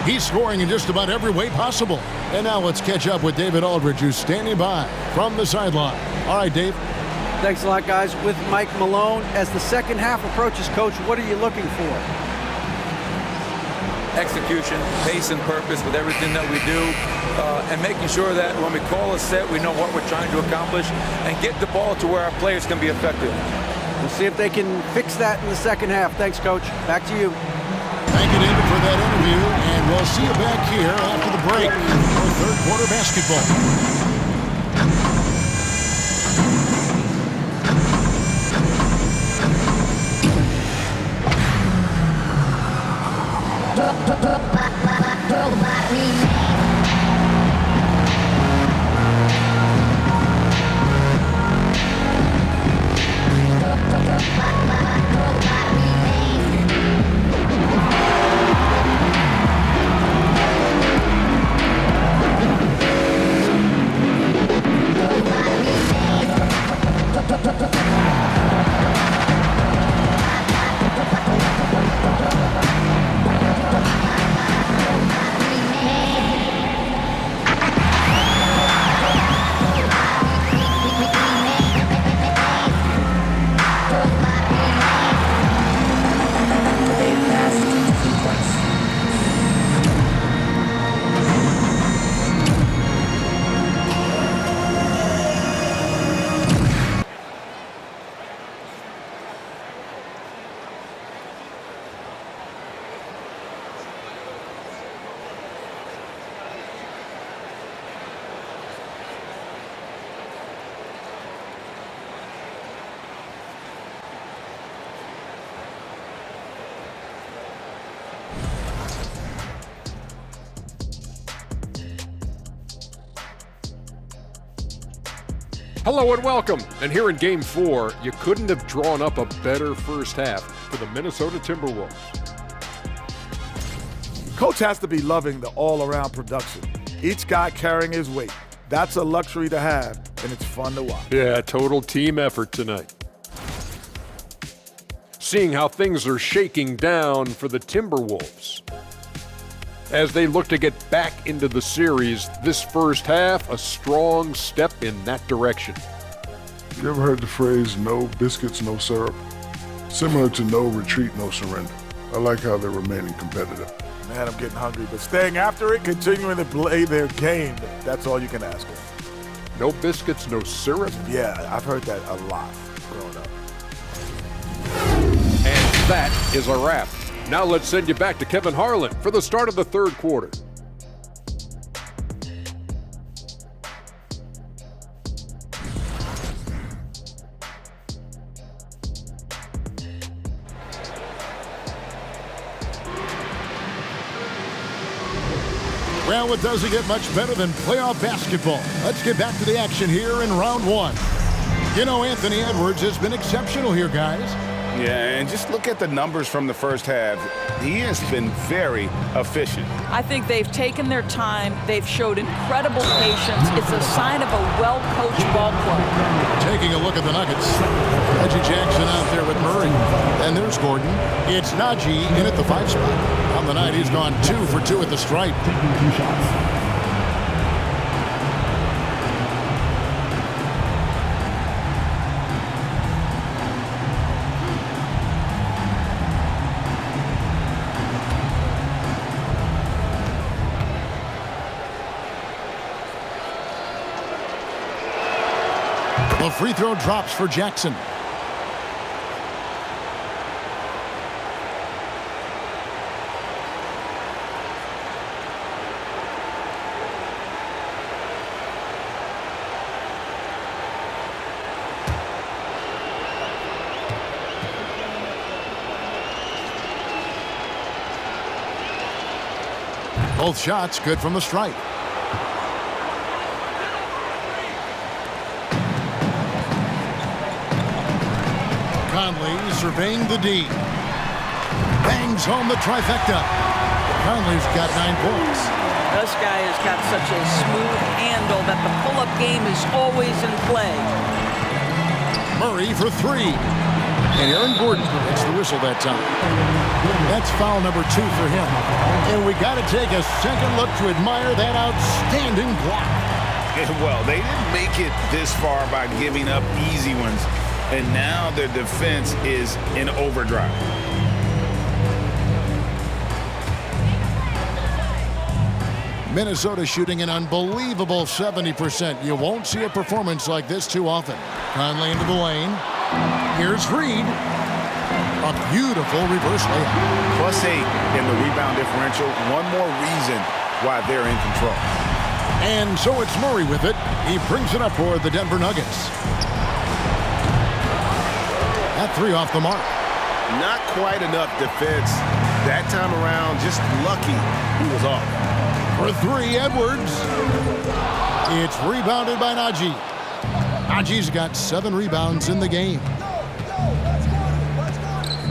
He's scoring in just about every way possible. And now let's catch up with David Aldridge, who's standing by from the sideline. All right, Dave. Thanks a lot, guys. With Mike Malone, as the second half approaches, Coach, what are you looking for? Execution, pace, and purpose with everything that we do, and making sure that when we call a set, we know what we're trying to accomplish and get the ball to where our players can be effective. We'll see if they can fix that in the second half. Thanks, Coach. Back to you. Thank you, David, for that interview, and we'll see you back here after the break for third quarter basketball. Hello and welcome. And here in Game 4, you couldn't have drawn up a better first half for the Minnesota Timberwolves. Coach has to be loving the all-around production. Each guy carrying his weight. That's a luxury to have, and it's fun to watch. Yeah, total team effort tonight. Seeing how things are shaking down for the Timberwolves. As they look to get back into the series, this first half, a strong step in that direction. You ever heard the phrase, no biscuits, no syrup? Similar to no retreat, no surrender. I like how they're remaining competitive. Man, I'm getting hungry, but staying after it, continuing to play their game, that's all you can ask for. No biscuits, no syrup? Yeah, I've heard that a lot growing up. And that is a wrap. Now let's send you back to Kevin Harlan for the start of the third quarter. Well, it doesn't get much better than playoff basketball. Let's get back to the action here in round one. You know, Anthony Edwards has been exceptional here, guys. Yeah, and just look at the numbers from the first half. He has been very efficient. I think they've taken their time. They've showed incredible patience. It's a sign of a well-coached ball club. Taking a look at the Nuggets. Reggie Jackson out there with Murray. And there's Gordon. It's Najee in at the 5 spot. On the night, he's gone 2 for 2 at the stripe. The free throw drops for Jackson. Both shots good from the stripe. Conley surveying the D. Bangs home the trifecta. Conley's got 9 points. This guy has got such a smooth handle that the pull-up game is always in play. Murray for 3. And Aaron Gordon gets the whistle that time. That's foul number 2 for him. And we got to take a second look to admire that outstanding block. Well, they didn't make it this far by giving up easy ones. And now their defense is in overdrive. Minnesota shooting an unbelievable 70%. You won't see a performance like this too often. Conley into the lane. Here's Reed. A beautiful reverse layup. +8 in the rebound differential. One more reason why they're in control. And so it's Murray with it. He brings it up for the Denver Nuggets. That 3 off the mark. Not quite enough defense. That time around, just lucky he was off. For 3, Edwards. It's rebounded by Najee. Najee's got 7 rebounds in the game.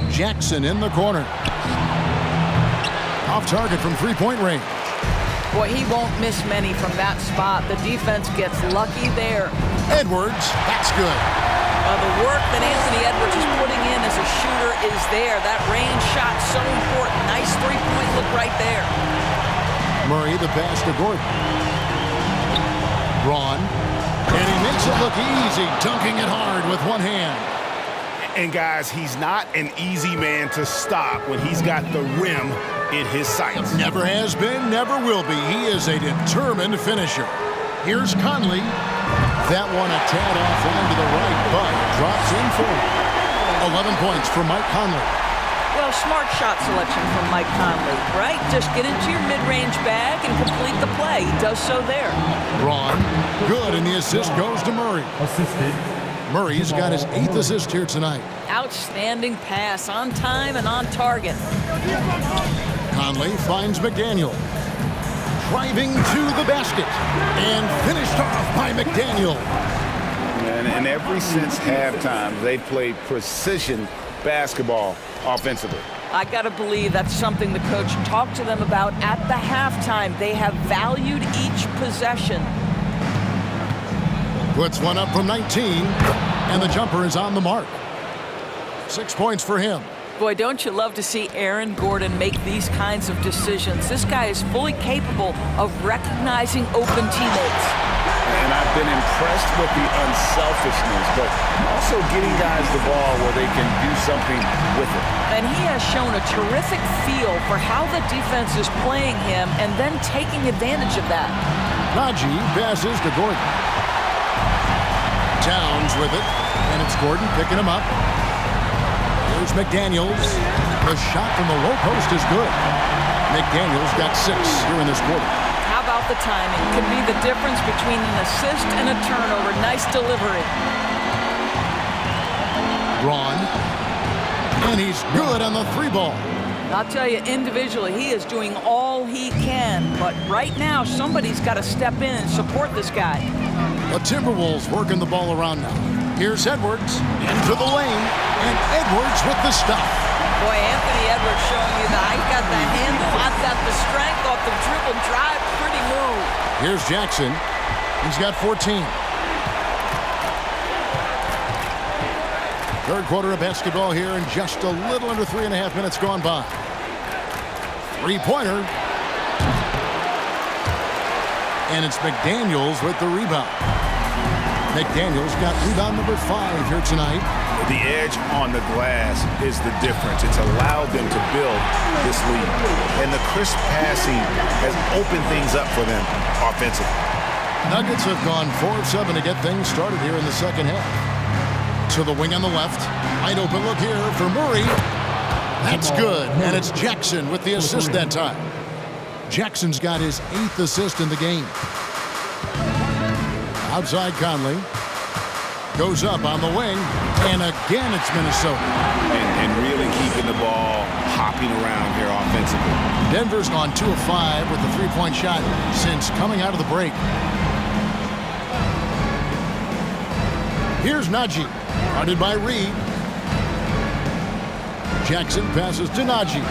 Jackson in the corner. Off target from 3-point range. Boy, he won't miss many from that spot. The defense gets lucky there. Edwards, that's good. The work that Anthony Edwards is putting in as a shooter is there. That range shot so important. Nice 3-point look right there. Murray the pass to Gordon. Braun. And he makes it look easy, dunking it hard with one hand. And guys, he's not an easy man to stop when he's got the rim in his sights. Never has been, never will be. He is a determined finisher. Here's Conley. That one a tad offline to the right, but drops in for 11 points for Mike Conley. Well, smart shot selection from Mike Conley, right? Just get into your mid-range bag and complete the play. He does so there. Braun, good, and the assist goes to Murray. Assisted. Murray's got his 8th assist here tonight. Outstanding pass, on time and on target. Conley finds McDaniel. Driving to the basket. And finished off by McDaniel. And ever since halftime, they've played precision basketball offensively. I got to believe that's something the coach talked to them about at the halftime. They have valued each possession. Puts one up from 19, and the jumper is on the mark. 6 points for him. Boy, don't you love to see Aaron Gordon make these kinds of decisions. This guy is fully capable of recognizing open teammates. And I've been impressed with the unselfishness, but also getting guys the ball where they can do something with it. And he has shown a terrific feel for how the defense is playing him and then taking advantage of that. Najee passes to Gordon. Towns with it, and it's Gordon picking him up. Here's McDaniels. The shot from the low post is good. McDaniels got 6 here in this quarter. How about the timing? Could be the difference between an assist and a turnover. Nice delivery. Braun. And he's good on the 3 ball. I'll tell you, individually, he is doing all he can. But right now, somebody's got to step in and support this guy. The Timberwolves working the ball around now. Here's Edwards into the lane, and Edwards with the stop. Boy, Anthony Edwards showing you that. I've got the handle, I've got the strength off the dribble drive. Pretty move. Here's Jackson. He's got 14. Third quarter of basketball here, and just a little under 3.5 minutes gone by. Three-pointer. And it's McDaniels with the rebound. McDaniels got rebound number 5 here tonight. The edge on the glass is the difference. It's allowed them to build this lead. And the crisp passing has opened things up for them offensively. Nuggets have gone 4 of 7 to get things started here in the second half. To the wing on the left. Wide open look here for Murray. That's good. And it's Jackson with the assist that time. Jackson's got his 8th assist in the game. Outside Conley. Goes up on the wing. And again, it's Minnesota. And really keeping the ball hopping around here offensively. Denver's gone 2 of 5 with the three-point shot since coming out of the break. Here's Najee. Guarded by Reed. Jackson passes to Najee.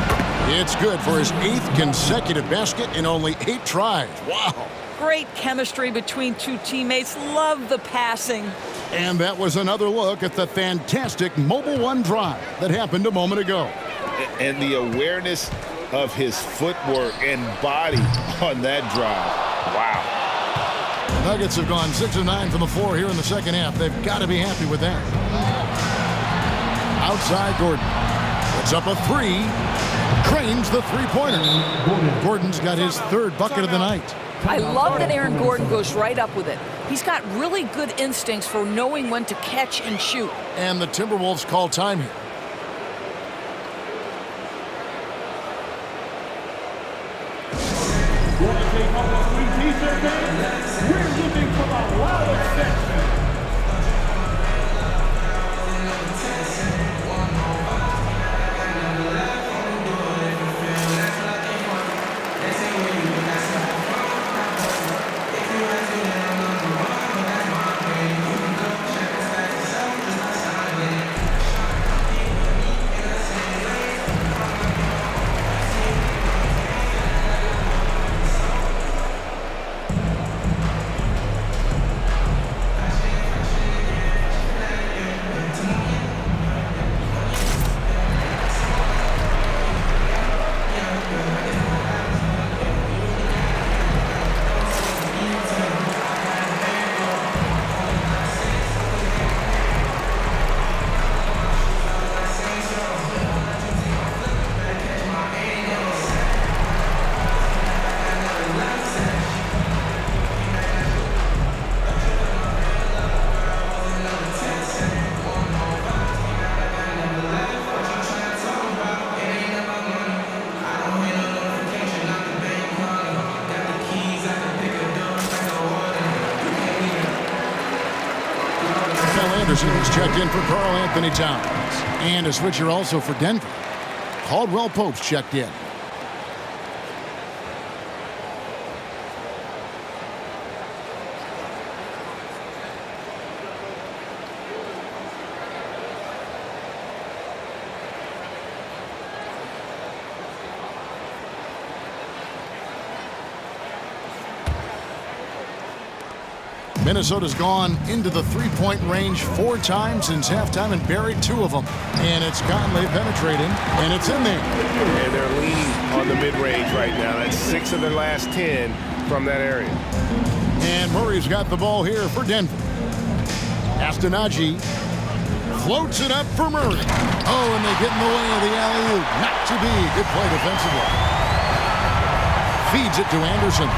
It's good for his 8th consecutive basket in only 8 tries. Wow. Great chemistry between two teammates. Love the passing. And that was another look at the fantastic Mobile One drive that happened a moment ago. And the awareness of his footwork and body on that drive. Wow. The Nuggets have gone 6 of 9 from the floor here in the second half. They've got to be happy with that. Outside Gordon. Puts up a 3. Drains the three-pointer. Gordon's got his 3rd bucket of the night. I love that Aaron Gordon goes right up with it. He's got really good instincts for knowing when to catch and shoot. And the Timberwolves call time here. Want to take off the sweet t-shirt fans? We're looking for the loudest section. Anderson's checked in for Karl-Anthony Towns. And a switcher also for Denver. Caldwell Pope's checked in. Minnesota's gone into the three-point range 4 times since halftime and buried 2 of them. And it's Conley penetrating, and it's in there. And they're leaning on the mid-range right now. That's 6 of their last 10 from that area. And Murray's got the ball here for Denver. Najee floats it up for Murray. Oh, and they get in the way of the alley-oop. Not to be. Good play defensively. Feeds it to Anderson.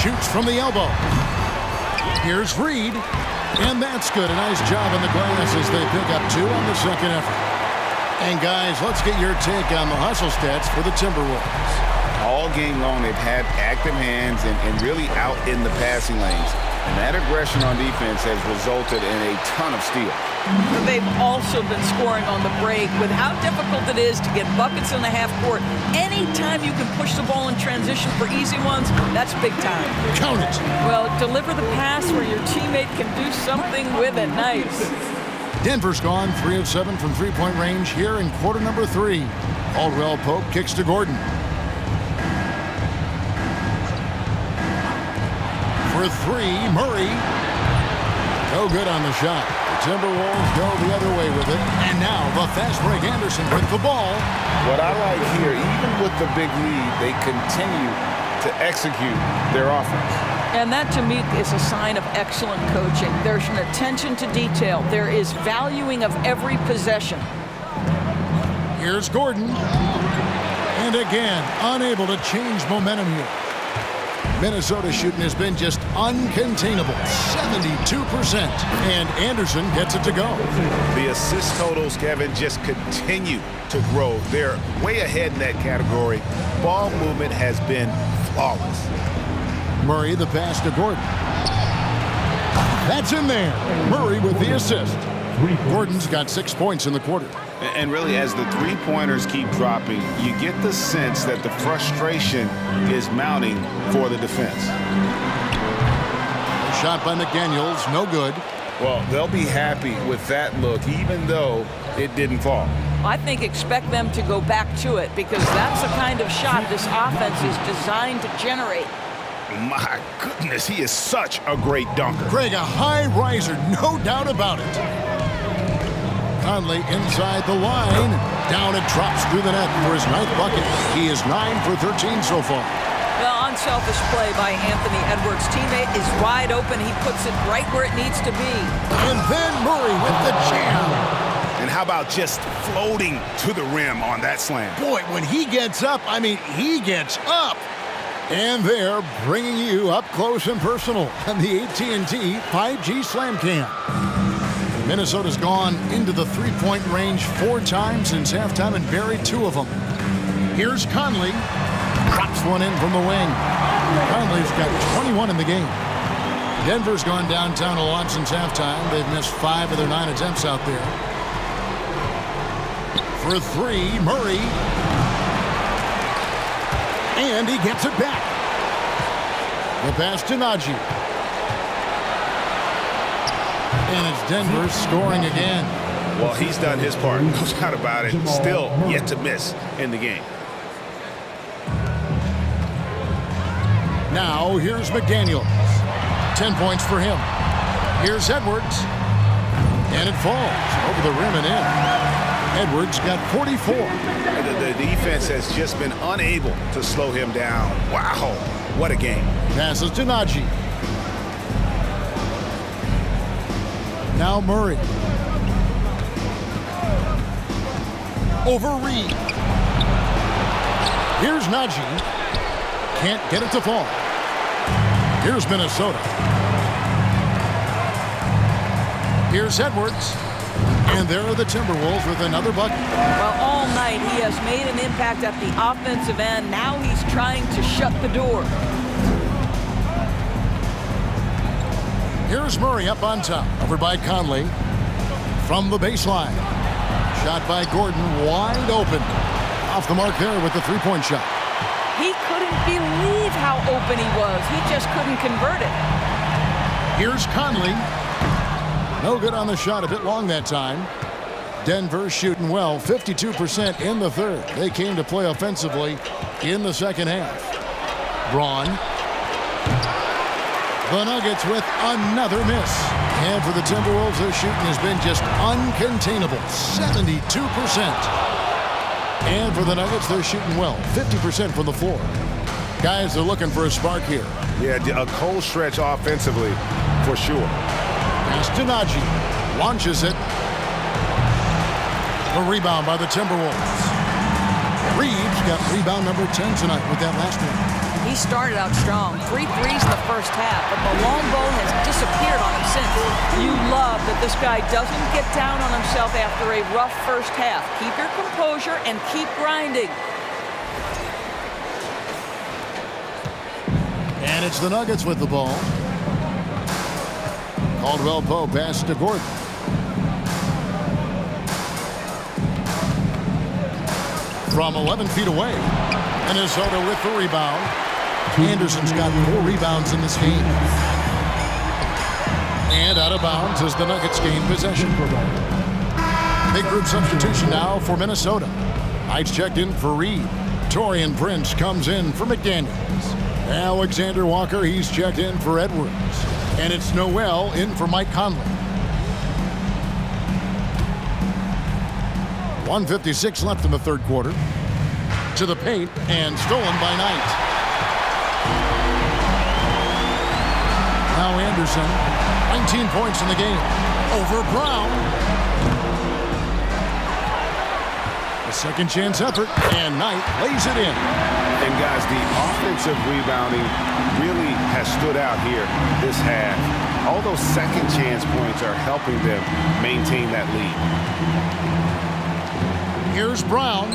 Shoots from the elbow. Here's Reed. And that's good. A nice job on the glass as they pick up 2 on the second effort. And guys, let's get your take on the hustle stats for the Timberwolves. All game long, they've had active hands and really out in the passing lanes. And that aggression on defense has resulted in a ton of steals. But they've also been scoring on the break. With how difficult it is to get buckets in the half court, anytime you can push the ball in transition for easy ones, that's big time. Count it. Well, deliver the pass where your teammate can do something with it. Nice. Denver's gone 3 of 7 from three-point range here in quarter number 3. Caldwell Pope kicks to Gordon. For 3, Murray. No good on the shot. The Timberwolves go the other way with it. And now the fast break Anderson with the ball. What I like here, even with the big lead, they continue to execute their offense. And that, to me, is a sign of excellent coaching. There's an attention to detail. There is valuing of every possession. Here's Gordon. And again, unable to change momentum here. Minnesota shooting has been just uncontainable, 72%. And Anderson gets it to go. The assist totals, Kevin, just continue to grow. They're way ahead in that category. Ball movement has been flawless. Murray the pass to Gordon. That's in there. Murray with the assist. Gordon's got 6 points in the quarter. And really, as the three-pointers keep dropping, you get the sense that the frustration is mounting for the defense. A shot by McDaniels, no good. Well, they'll be happy with that look, even though it didn't fall. I think expect them to go back to it because that's the kind of shot this offense is designed to generate. My goodness, he is such a great dunker. Greg, a high riser, no doubt about it. Conley inside the line. Down it drops through the net for his 9th bucket. He is 9 for 13 so far. Well, unselfish play by Anthony Edwards. Teammate is wide open. He puts it right where it needs to be. And then Murray with the jam. And how about just floating to the rim on that slam? Boy, when he gets up, I mean, he gets up. And they're bringing you up close and personal on the AT&T 5G Slam Cam. Minnesota's gone into the three-point range 4 times since halftime and buried 2 of them. Here's Conley. Drops one in from the wing. Conley's got 21 in the game. Denver's gone downtown a lot since halftime. They've missed 5 of their 9 attempts out there. For 3, Murray. And he gets it back. The pass to Najee. And it's Denver scoring again. Well, he's done his part, no doubt about it. Still yet to miss in the game. Now here's McDaniels. 10 points for him. Here's Edwards. And it falls over the rim and in. Edwards got 44. The defense has just been unable to slow him down. Wow, what a game. Passes to Najee. Now Murray. Over Reed. Here's Najee. Can't get it to fall. Here's Minnesota. Here's Edwards. And there are the Timberwolves with another bucket. Well, all night he has made an impact at the offensive end. Now he's trying to shut the door. Here's Murray up on top, over by Conley. From the baseline. Shot by Gordon, wide open. Off the mark there with the three-point shot. He couldn't believe how open he was. He just couldn't convert it. Here's Conley. No good on the shot, a bit long that time. Denver shooting well, 52% in the third. They came to play offensively in the second half. Braun. The Nuggets with another miss. And for the Timberwolves, their shooting has been just uncontainable, 72%. And for the Nuggets, they're shooting well, 50% from the floor. Guys, they're looking for a spark here. Yeah, a cold stretch offensively, for sure. Pass to Najee. Launches it. A rebound by the Timberwolves. Reeves got rebound number 10 tonight with that last one. He started out strong. 3 threes in the first half, but the long ball has disappeared on him since. You love that this guy doesn't get down on himself after a rough first half. Keep your composure and keep grinding. And it's the Nuggets with the ball. Caldwell Pope pass to Gordon. from 11 feet away. Minnesota with the rebound. Anderson's got 4 rebounds in this game. And out of bounds as the Nuggets gain possession. Big group substitution now for Minnesota. Knights checked in for Reed. Taurean Prince comes in for McDaniels. Alexander Walker, he's checked in for Edwards. And it's Noel in for Mike Conley. 1:56 left in the third quarter. To the paint and stolen by Knight. Now Anderson, 19 points in the game. Over Brown. A second chance effort, and Knight lays it in. And guys, the offensive rebounding really has stood out here this half. All those second chance points are helping them maintain that lead. Here's Brown.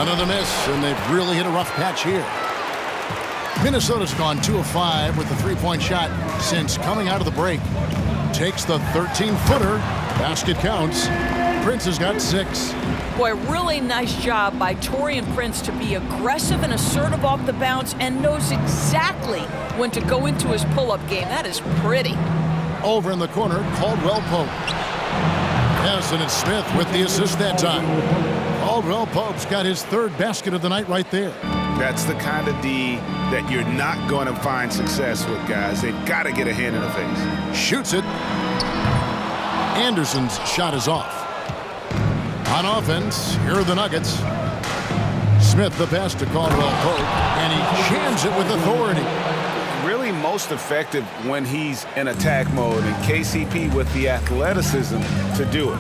Another miss, and they've really hit a rough patch here. Minnesota's gone 2 of 5 with the three-point shot since coming out of the break. Takes the 13-footer. Basket counts. Prince has got 6. Boy, really nice job by Taurean Prince to be aggressive and assertive off the bounce and knows exactly when to go into his pull-up game. That is pretty. Over in the corner, Caldwell Pope. Yes, and it's Smith with the assist that time. Caldwell Pope's got his 3rd basket of the night right there. That's the kind of D that you're not going to find success with, guys. They've got to get a hand in the face. Shoots it. Anderson's shot is off. On offense, here are the Nuggets. Smith the pass to Caldwell Pope, and he jams it with authority. Really most effective when he's in attack mode, and KCP with the athleticism to do it.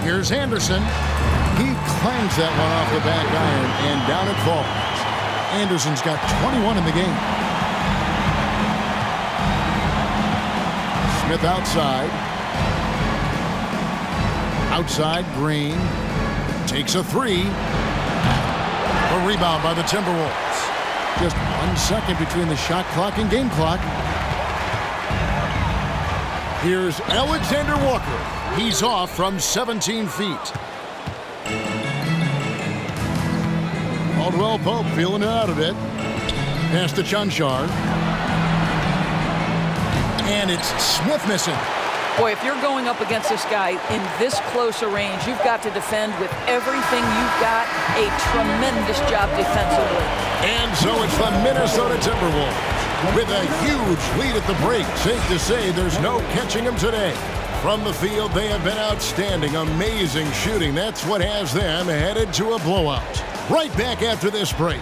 Here's Anderson. He clangs that one off the back iron, and down it falls. Anderson's got 21 in the game. Smith outside. Outside, Green. Takes a 3. A rebound by the Timberwolves. Just 1 second between the shot clock and game clock. Here's Alexander Walker. He's off from 17 feet. Caldwell Pope feeling it out a bit. Pass to Chunchar. And it's Smith missing. Boy, if you're going up against this guy in this close a range, you've got to defend with everything you've got. A tremendous job defensively. And so it's the Minnesota Timberwolves with a huge lead at the break. Safe to say there's no catching them today. From the field, they have been outstanding. Amazing shooting. That's what has them headed to a blowout. Right back after this break.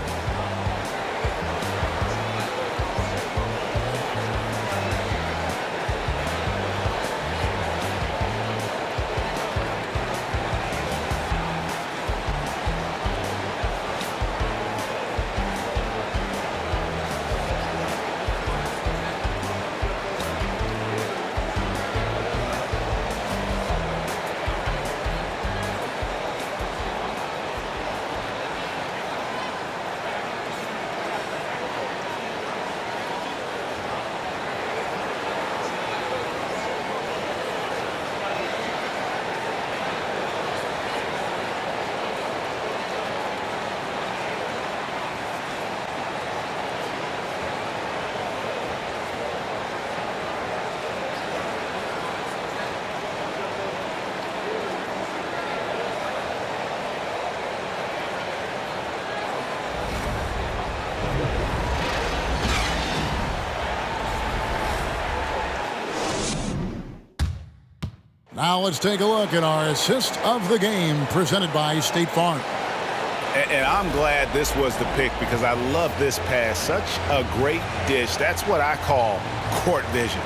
Now let's take a look at our assist of the game presented by State Farm. And I'm glad this was the pick because I love this pass. Such a great dish. That's what I call court vision.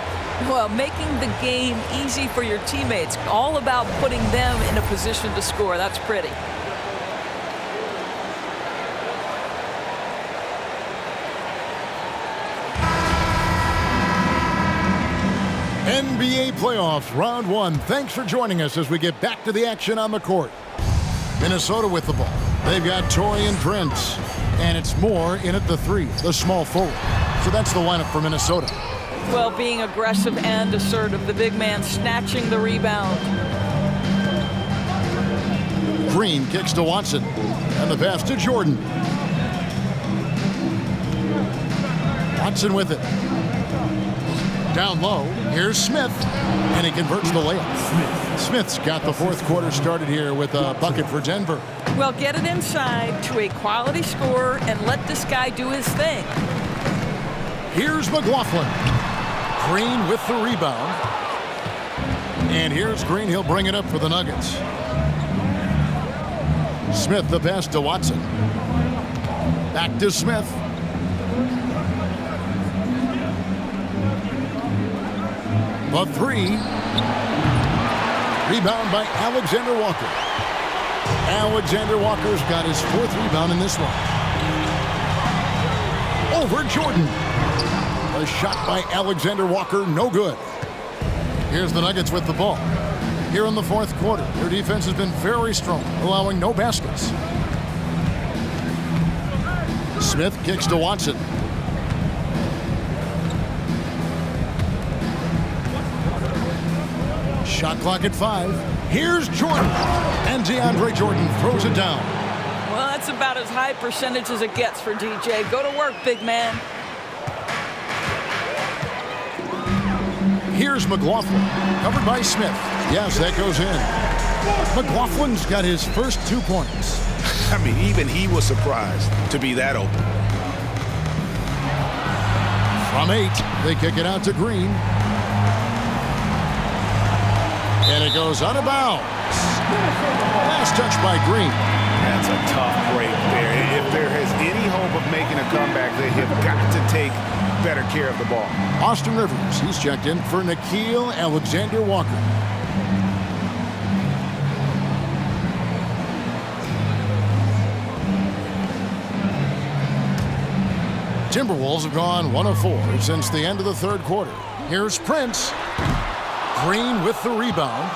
Well, making the game easy for your teammates. All about putting them in a position to score. That's pretty. NBA playoffs, round 1. Thanks for joining us as we get back to the action on the court. Minnesota with the ball. They've got Taurean Prince, and it's Moore in at the 3, the small forward. So that's the lineup for Minnesota. Well, being aggressive and assertive, the big man snatching the rebound. Green kicks to Watson. And the pass to Jordan. Watson with it. Down low. Here's Smith. And he converts the layup. Smith's got the fourth quarter started here with a bucket for Denver. Well, get it inside to a quality scorer and let this guy do his thing. Here's McLaughlin. Green with the rebound. And here's Green. He'll bring it up for the Nuggets. Smith the pass to Watson. Back to Smith. The three. Rebound by Alexander Walker. Alexander Walker's got his fourth rebound in this one. Over Jordan. A shot by Alexander Walker, no good. Here's the Nuggets with the ball. Here in the fourth quarter, their defense has been very strong, allowing no baskets. Smith kicks to Watson. Shot clock at 5. Here's Jordan. And DeAndre Jordan throws it down. Well, that's about as high percentage as it gets for DJ. Go to work, big man. Here's McLaughlin, covered by Smith. Yes, that goes in. McLaughlin's got his first 2 points. I mean, even he was surprised to be that open. From 8, they kick it out to Green. And it goes out of bounds. Last touch by Green. That's a tough break there. If there is any hope of making a comeback, they have got to take better care of the ball. Austin Rivers, he's checked in for Nickeil Alexander-Walker. Timberwolves have gone 1 of 4 since the end of the third quarter. Here's Prince. Green with the rebound.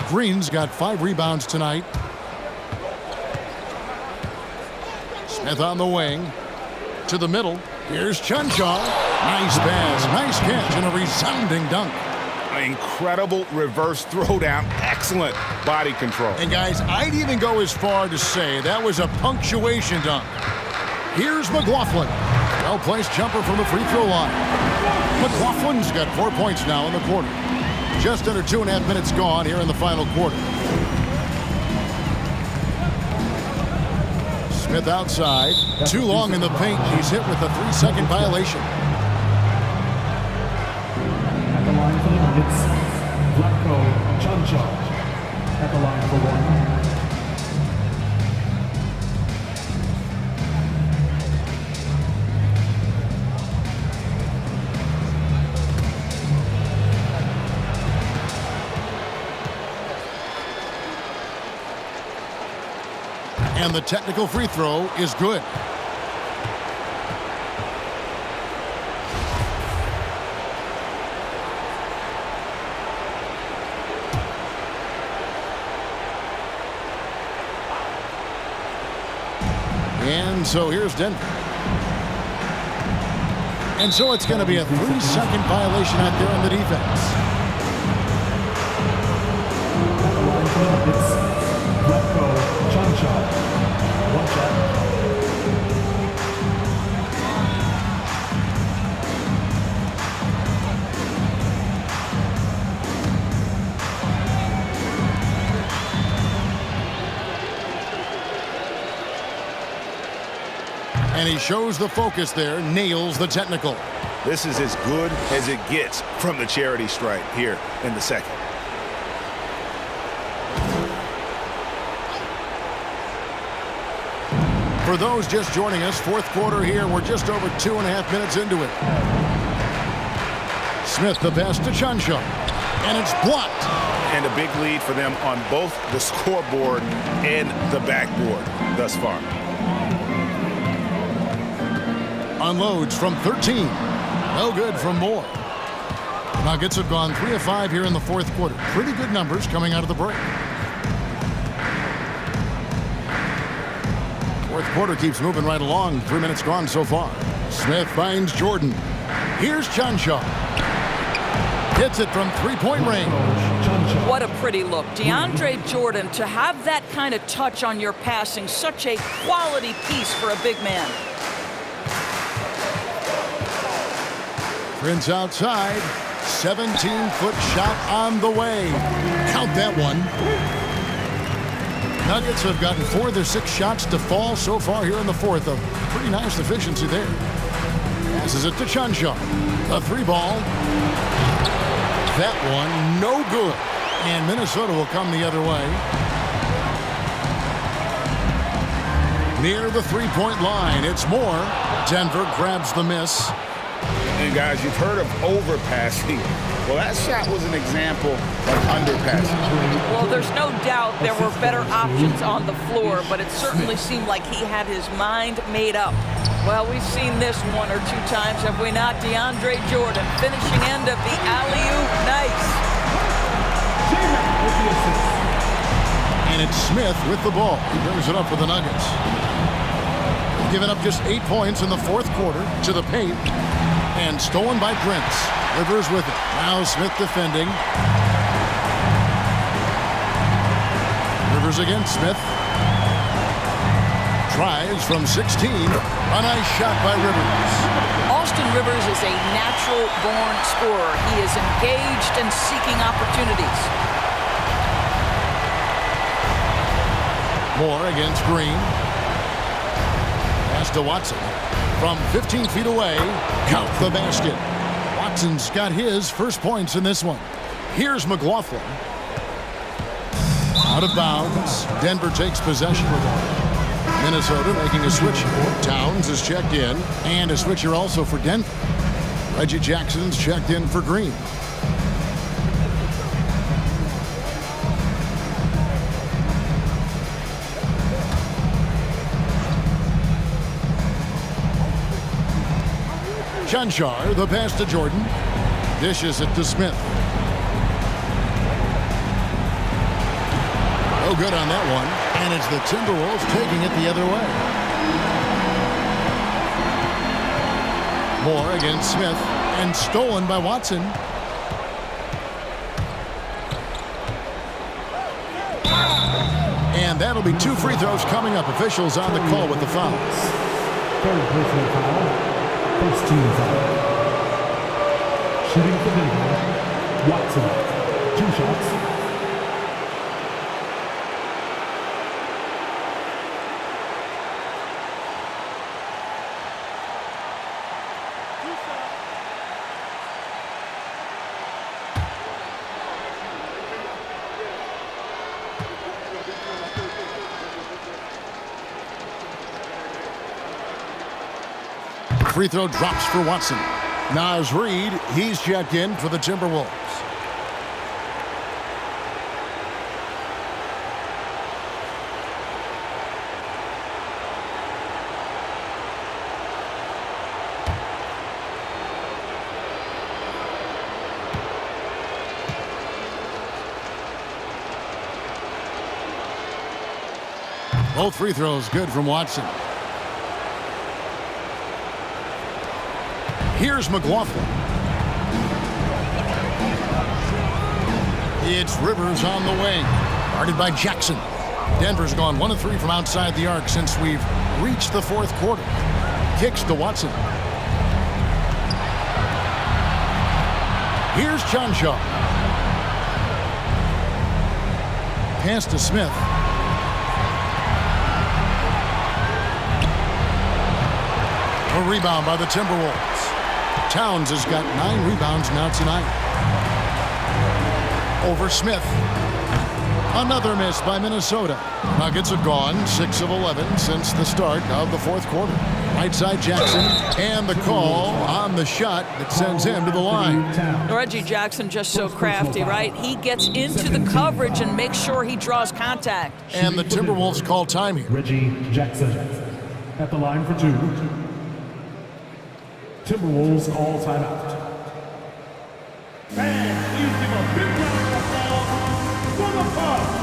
Green's got 5 rebounds tonight. Smith on the wing. To the middle. Here's Chunchaw. Nice pass, nice catch, and a resounding dunk. An incredible reverse throwdown. Excellent body control. And guys, I'd even go as far to say that was a punctuation dunk. Here's McLaughlin. Well-placed jumper from the free throw line. McLaughlin's got 4 points now in the quarter. Just under 2.5 minutes gone here in the final quarter. Smith outside. Too long in the paint. He's hit with a 3-second violation. At the line for the Nuggets, Vlatko Chunchaw. At the line for 1. And the technical free throw is good. And so here's Denver. And so it's going to be a 3-second violation out there on the defense. At the line for the Nuggets, Vlatko Chunchaw. Watch out. And he shows the focus there, nails the technical. This is as good as it gets from the charity stripe here in the second. For those just joining us, fourth quarter here, we're just over 2.5 minutes into it. Smith the pass to Chunchaw, and it's blocked. And a big lead for them on both the scoreboard and the backboard thus far. Unloads from 13. No good from Moore. Nuggets have gone 3 of 5 here in the fourth quarter. Pretty good numbers coming out of the break. Fourth quarter keeps moving right along. 3 minutes gone so far. Smith finds Jordan. Here's Chunchaw. Hits it from 3-point range. What a pretty look. DeAndre Jordan, to have that kind of touch on your passing, such a quality piece for a big man. Prince outside. 17-foot shot on the way. Count that one. Nuggets have gotten 4 of their 6 shots to fall so far here in the fourth. A pretty nice efficiency there. Passes it to Chanshaw. A 3-ball. That one, no good. And Minnesota will come the other way. Near the 3-point line, it's Moore. Denver grabs the miss. And guys, you've heard of overpassing. Well, that shot was an example of underpassing. Well, there's no doubt there were better options on the floor, but it certainly seemed like he had his mind made up. Well, we've seen this 1 or 2 times, have we not? DeAndre Jordan, finishing end of the alley-oop. Nice. And it's Smith with the ball. He brings it up for the Nuggets. Giving up just 8 points in the fourth quarter to the paint. And stolen by Prince. Rivers with it. Now Smith defending. Rivers against Smith. Tries from 16. A nice shot by Rivers. Austin Rivers is a natural-born scorer. He is engaged and seeking opportunities. Moore against Green. Pass to Watson. From 15 feet away, count the basket. Watson's got his first points in this one. Here's McLaughlin. Out of bounds. Denver takes possession with it. Minnesota making a switch. Towns is checked in. And a switcher also for Denver. Reggie Jackson's checked in for Green. Chanshaw, the pass to Jordan. Dishes it to Smith. No good on that one. And it's the Timberwolves taking it the other way. Moore against Smith. And stolen by Watson. And that'll be 2 free throws coming up. Officials on the call with the fouls. Third personal foul. First team foul. Shooting for Denver. Watson. 2 shots. Free throw drops for Watson. Naz Reid, he's checked in for the Timberwolves. Both free throws good from Watson. Here's McLaughlin. It's Rivers on the wing. Guarded by Jackson. Denver's gone 1 of 3 from outside the arc since we've reached the fourth quarter. Kicks to Watson. Here's Chanshaw. Pass to Smith. A rebound by the Timberwolves. Towns has got 9 rebounds now tonight. Over Smith. Another miss by Minnesota. Nuggets have gone 6 of 11 since the start of the fourth quarter. Right side Jackson, and the call on the shot that sends him to the line. Reggie Jackson just so crafty, right? He gets into the coverage and makes sure he draws contact. And the Timberwolves call time here. Reggie Jackson at the line for 2. Timberwolves call timeout. Fans, please give a big round of applause for the Bucks.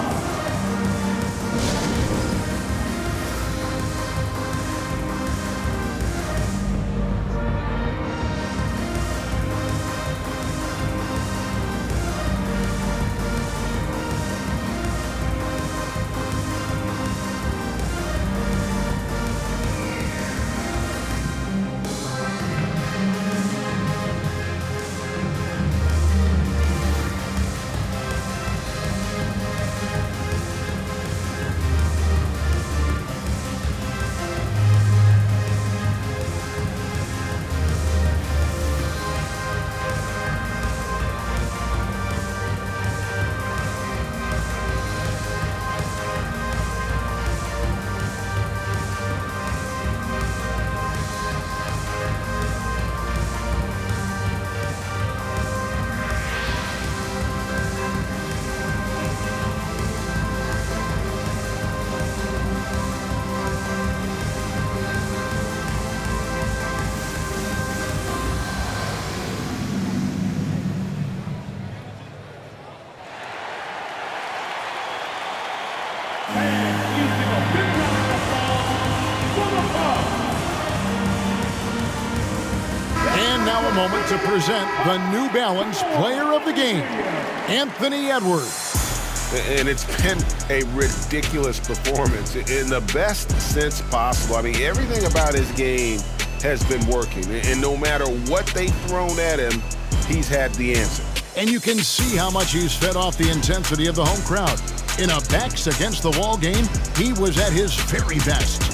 now a moment to present the New Balance Player of the Game, Anthony Edwards. And it's been a ridiculous performance in the best sense possible. I mean, everything about his game has been working. And no matter what they've thrown at him, he's had the answer. And you can see how much he's fed off the intensity of the home crowd. In a backs-against-the-wall game, he was at his very best.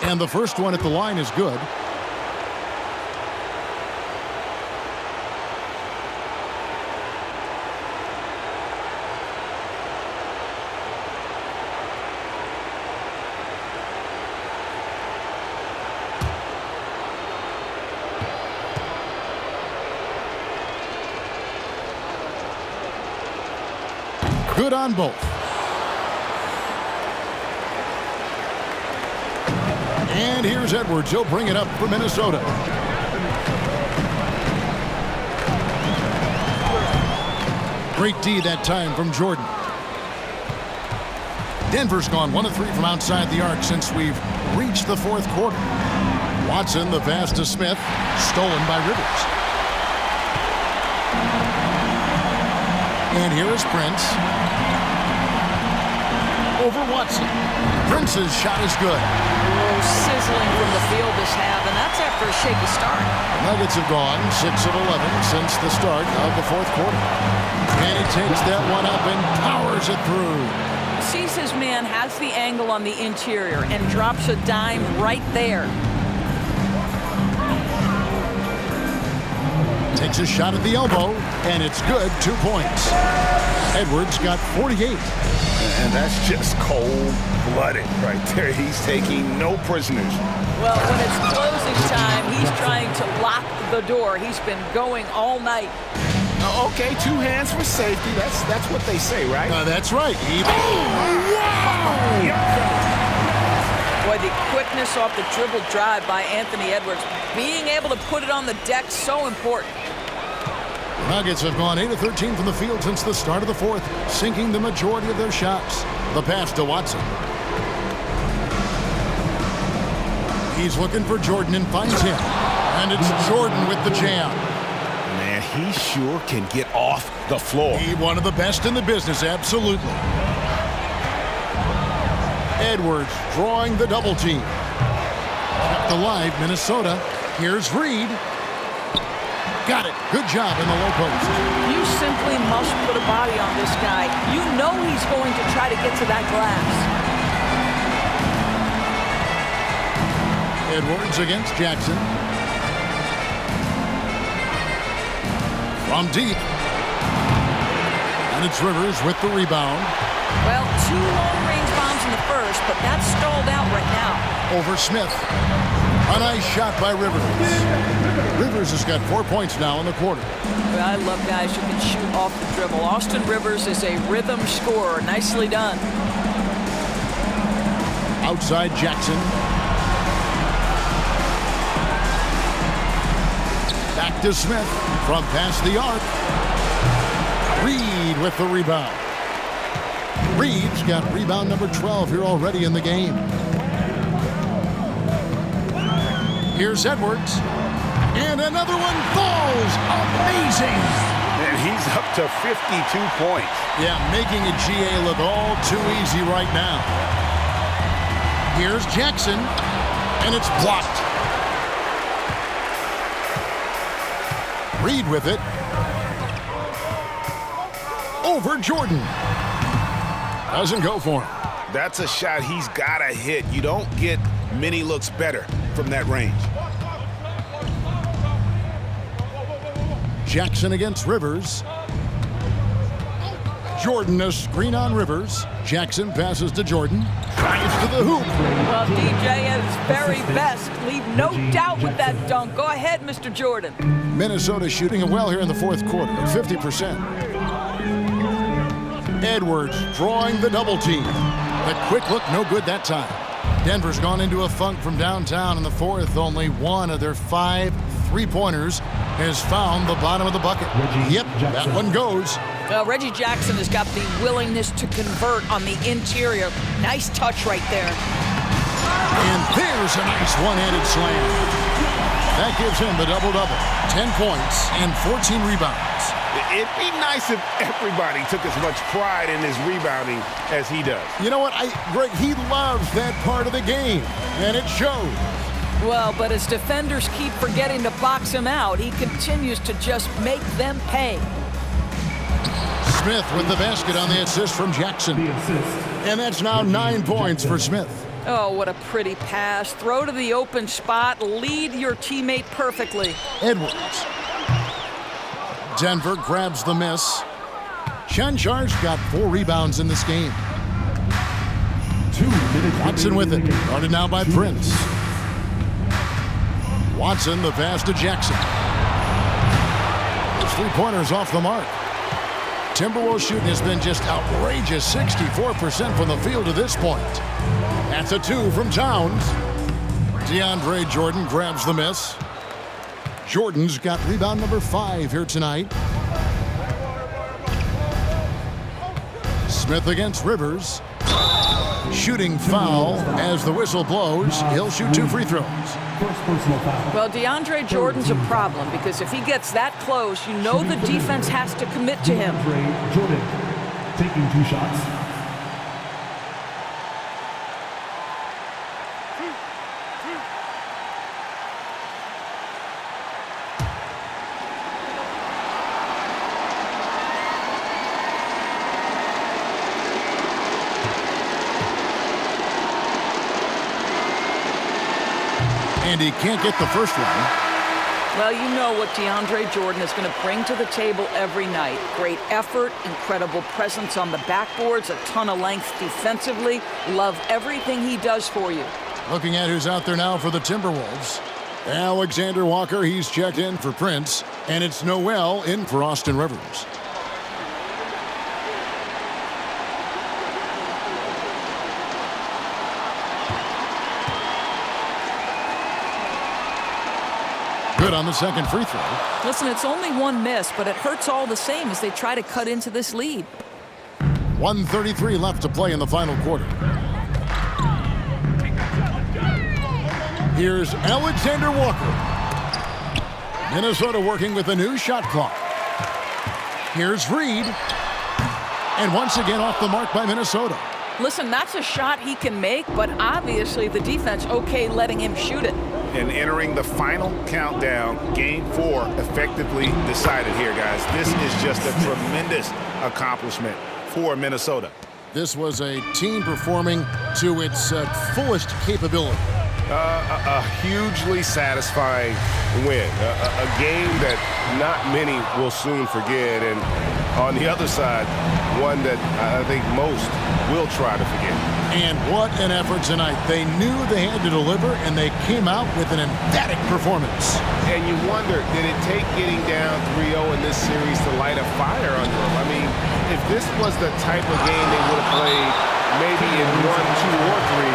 And the first one at the line is good. Good on both. And here's Edwards. He'll bring it up for Minnesota. Great D that time from Jordan. Denver's gone 1 of 3 from outside the arc since we've reached the fourth quarter. Watson, the pass to Smith, stolen by Rivers. And here is Prince. Over Watson. Prince's shot is good. Oh, sizzling from the field this half, and that's after a shaky start. Nuggets have gone 6 of 11 since the start of the fourth quarter. And he takes that one up and powers it through. Sees his man, has the angle on the interior, and drops a dime right there. Takes a shot at the elbow, and it's good. 2 points. Edwards got 48. And that's just cold-blooded right there. He's taking no prisoners. Well, when it's closing time, he's trying to lock the door. He's been going all night. Okay, 2 hands for safety. That's what they say, right? That's right. Wow! Boy, the quickness off the dribble drive by Anthony Edwards. Being able to put it on the deck, so important. Nuggets have gone 8 of 13 from the field since the start of the fourth, sinking the majority of their shots. The pass to Watson. He's looking for Jordan and finds him. And it's Jordan with the jam. Man, he sure can get off the floor. He's one of the best in the business, absolutely. Edwards drawing the double team. Kept alive, Minnesota. Here's Reed. Got it. Good job in the low post. You simply must put a body on this guy. You know he's going to try to get to that glass. Edwards against Jackson. From deep. And it's Rivers with the rebound. Well, 2 long-range bombs in the first, but that's stalled out right now. Over Smith. A nice shot by Rivers. Rivers has got 4 points now in the quarter. I love guys who can shoot off the dribble. Austin Rivers is a rhythm scorer. Nicely done. Outside Jackson. Back to Smith from past the arc. Reed with the rebound. Reed's got rebound number 12 here already in the game. Here's Edwards. And another one falls. Amazing. And he's up to 52 points. Yeah, making a GA look all too easy right now. Here's Jackson, and it's blocked. Reed with it. Over Jordan. Doesn't go for him. That's a shot he's got to hit. You don't get many looks better from that range. Jackson against Rivers. Jordan a screen on Rivers. Jackson passes to Jordan. Drives to the hoop. Well, DJ at his very best. Leave no doubt with that dunk. Go ahead, Mr. Jordan. Minnesota shooting it well here in the fourth quarter at 50%. Edwards drawing the double team. The quick look, no good that time. Denver's gone into a funk from downtown in the fourth. Only one of their 5 3-pointers has found the bottom of the bucket. Yep, that one goes. Reggie Jackson has got the willingness to convert on the interior. Nice touch right there. And there's a nice one-handed slam. That gives him the double-double. 10 points and 14 rebounds. It'd be nice if everybody took as much pride in his rebounding as he does. You know what, Greg, he loves that part of the game, and it shows. Well, but as defenders keep forgetting to box him out, he continues to just make them pay. Smith with the basket on the assist from Jackson. And that's now 9 points for Smith. Oh, what a pretty pass. Throw to the open spot. Lead your teammate perfectly. Edwards. Denver grabs the miss. Chanchar's got 4 rebounds in this game. Watson with it. Guarded now by Prince. Watson, the pass to Jackson. His 3-pointers off the mark. Timberwolves shooting has been just outrageous, 64% from the field to this point. That's a 2 from Towns. DeAndre Jordan grabs the miss. Jordan's got rebound number 5 here tonight. Smith against Rivers. Shooting foul as the whistle blows. He'll shoot 2 free throws. Well, DeAndre Jordan's a problem because if he gets that close, you know the defense has to commit to him. Jordan taking 2 shots. And he can't get the first one. Well, you know what DeAndre Jordan is going to bring to the table every night. Great effort, incredible presence on the backboards, a ton of length defensively. Love everything he does for you. Looking at who's out there now for the Timberwolves. Alexander Walker, he's checked in for Prince. And it's Noel in for Austin Rivers. Good on the second free throw. Listen, it's only 1 miss, but it hurts all the same as they try to cut into this lead. 1:33 left to play in the final quarter. Here's Alexander Walker. Minnesota working with a new shot clock. Here's Reed. And once again off the mark by Minnesota. Listen, that's a shot he can make, but obviously the defense okay letting him shoot it. And entering the final countdown, game 4 effectively decided here, guys. This is just a tremendous accomplishment for Minnesota. This was a team performing to its fullest capability. A hugely satisfying win. A game that not many will soon forget. And on the other side, one that I think most will try to forget. And what an effort tonight. They knew they had to deliver, and they came out with an emphatic performance. And you wonder, did it take getting down 3-0 in this series to light a fire under them? I mean, if this was the type of game they would have played maybe in 1, 2, or 3,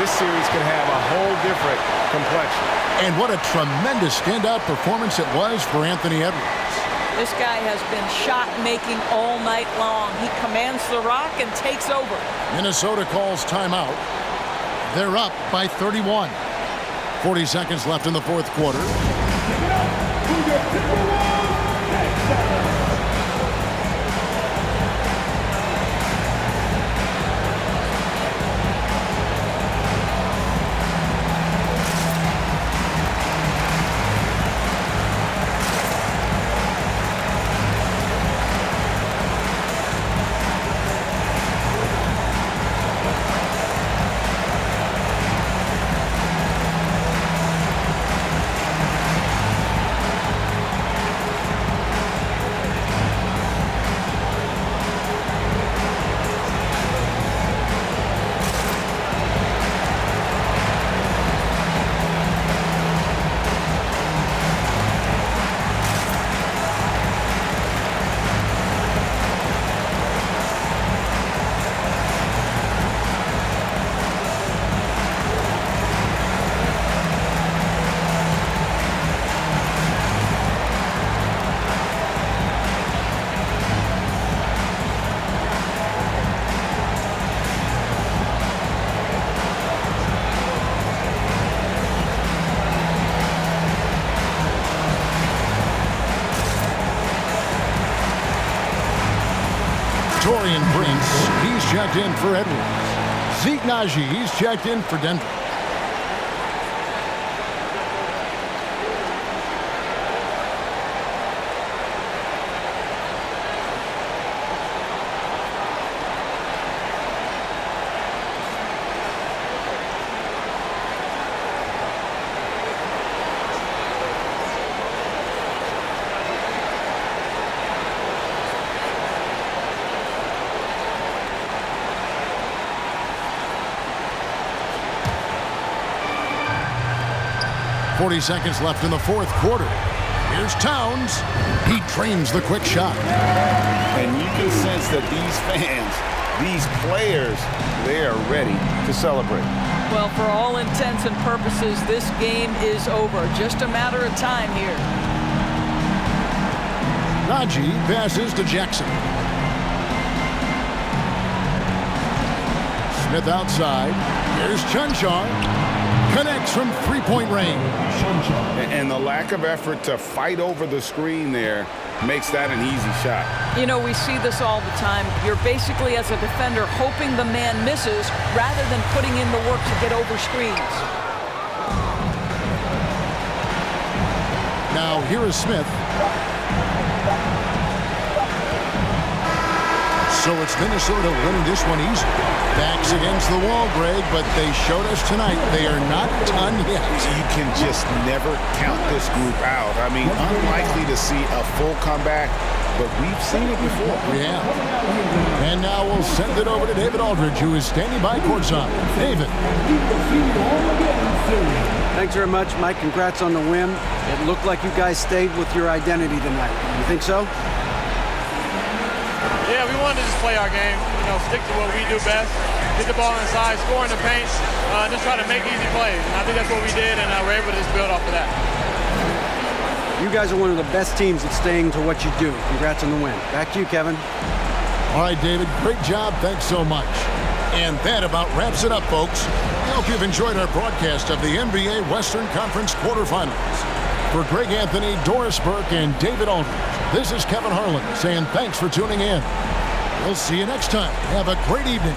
this series could have a whole different complexion. And what a tremendous standout performance it was for Anthony Edwards. This guy has been shot-making all night long. He commands the rock and takes over. Minnesota calls timeout. They're up by 31. 40 seconds left in the fourth quarter. checked in for Edwards. Zeke Naji, he's checked in for Denver. .40 seconds left in the fourth quarter. Here's Towns. He trains the quick shot. And you can sense that these fans, these players, they are ready to celebrate. Well, for all intents and purposes, this game is over. Just a matter of time here. Naji passes to Jackson. Smith outside. Here's Chunchar. Connects from three-point range. And the lack of effort to fight over the screen there makes that an easy shot. You know, we see this all the time. You're basically, as a defender, hoping the man misses rather than putting in the work to get over screens. Now, here is Smith. So it's Minnesota winning this one easy. Backs against the wall, Greg, but they showed us tonight they are not done yet. You can just never count this group out. I mean, unlikely to see a full comeback, but we've seen it before. Yeah. And now we'll send it over to David Aldridge, who is standing by courtside. David. Thanks very much, Mike. Congrats on the win. It looked like you guys stayed with your identity tonight. You think so? Yeah, we wanted to just play our game, stick to what we do best, get the ball inside, score in the paint, just try to make easy plays. And I think that's what we did, and we're able to just build off of that. You guys are one of the best teams at staying to what you do. Congrats on the win. Back to you, Kevin. All right, David, great job. Thanks so much. And that about wraps it up, folks. We hope you've enjoyed our broadcast of the NBA Western Conference Quarterfinals. For Greg Anthony, Doris Burke, and David Aldridge, this is Kevin Harlan saying thanks for tuning in. We'll see you next time. Have a great evening.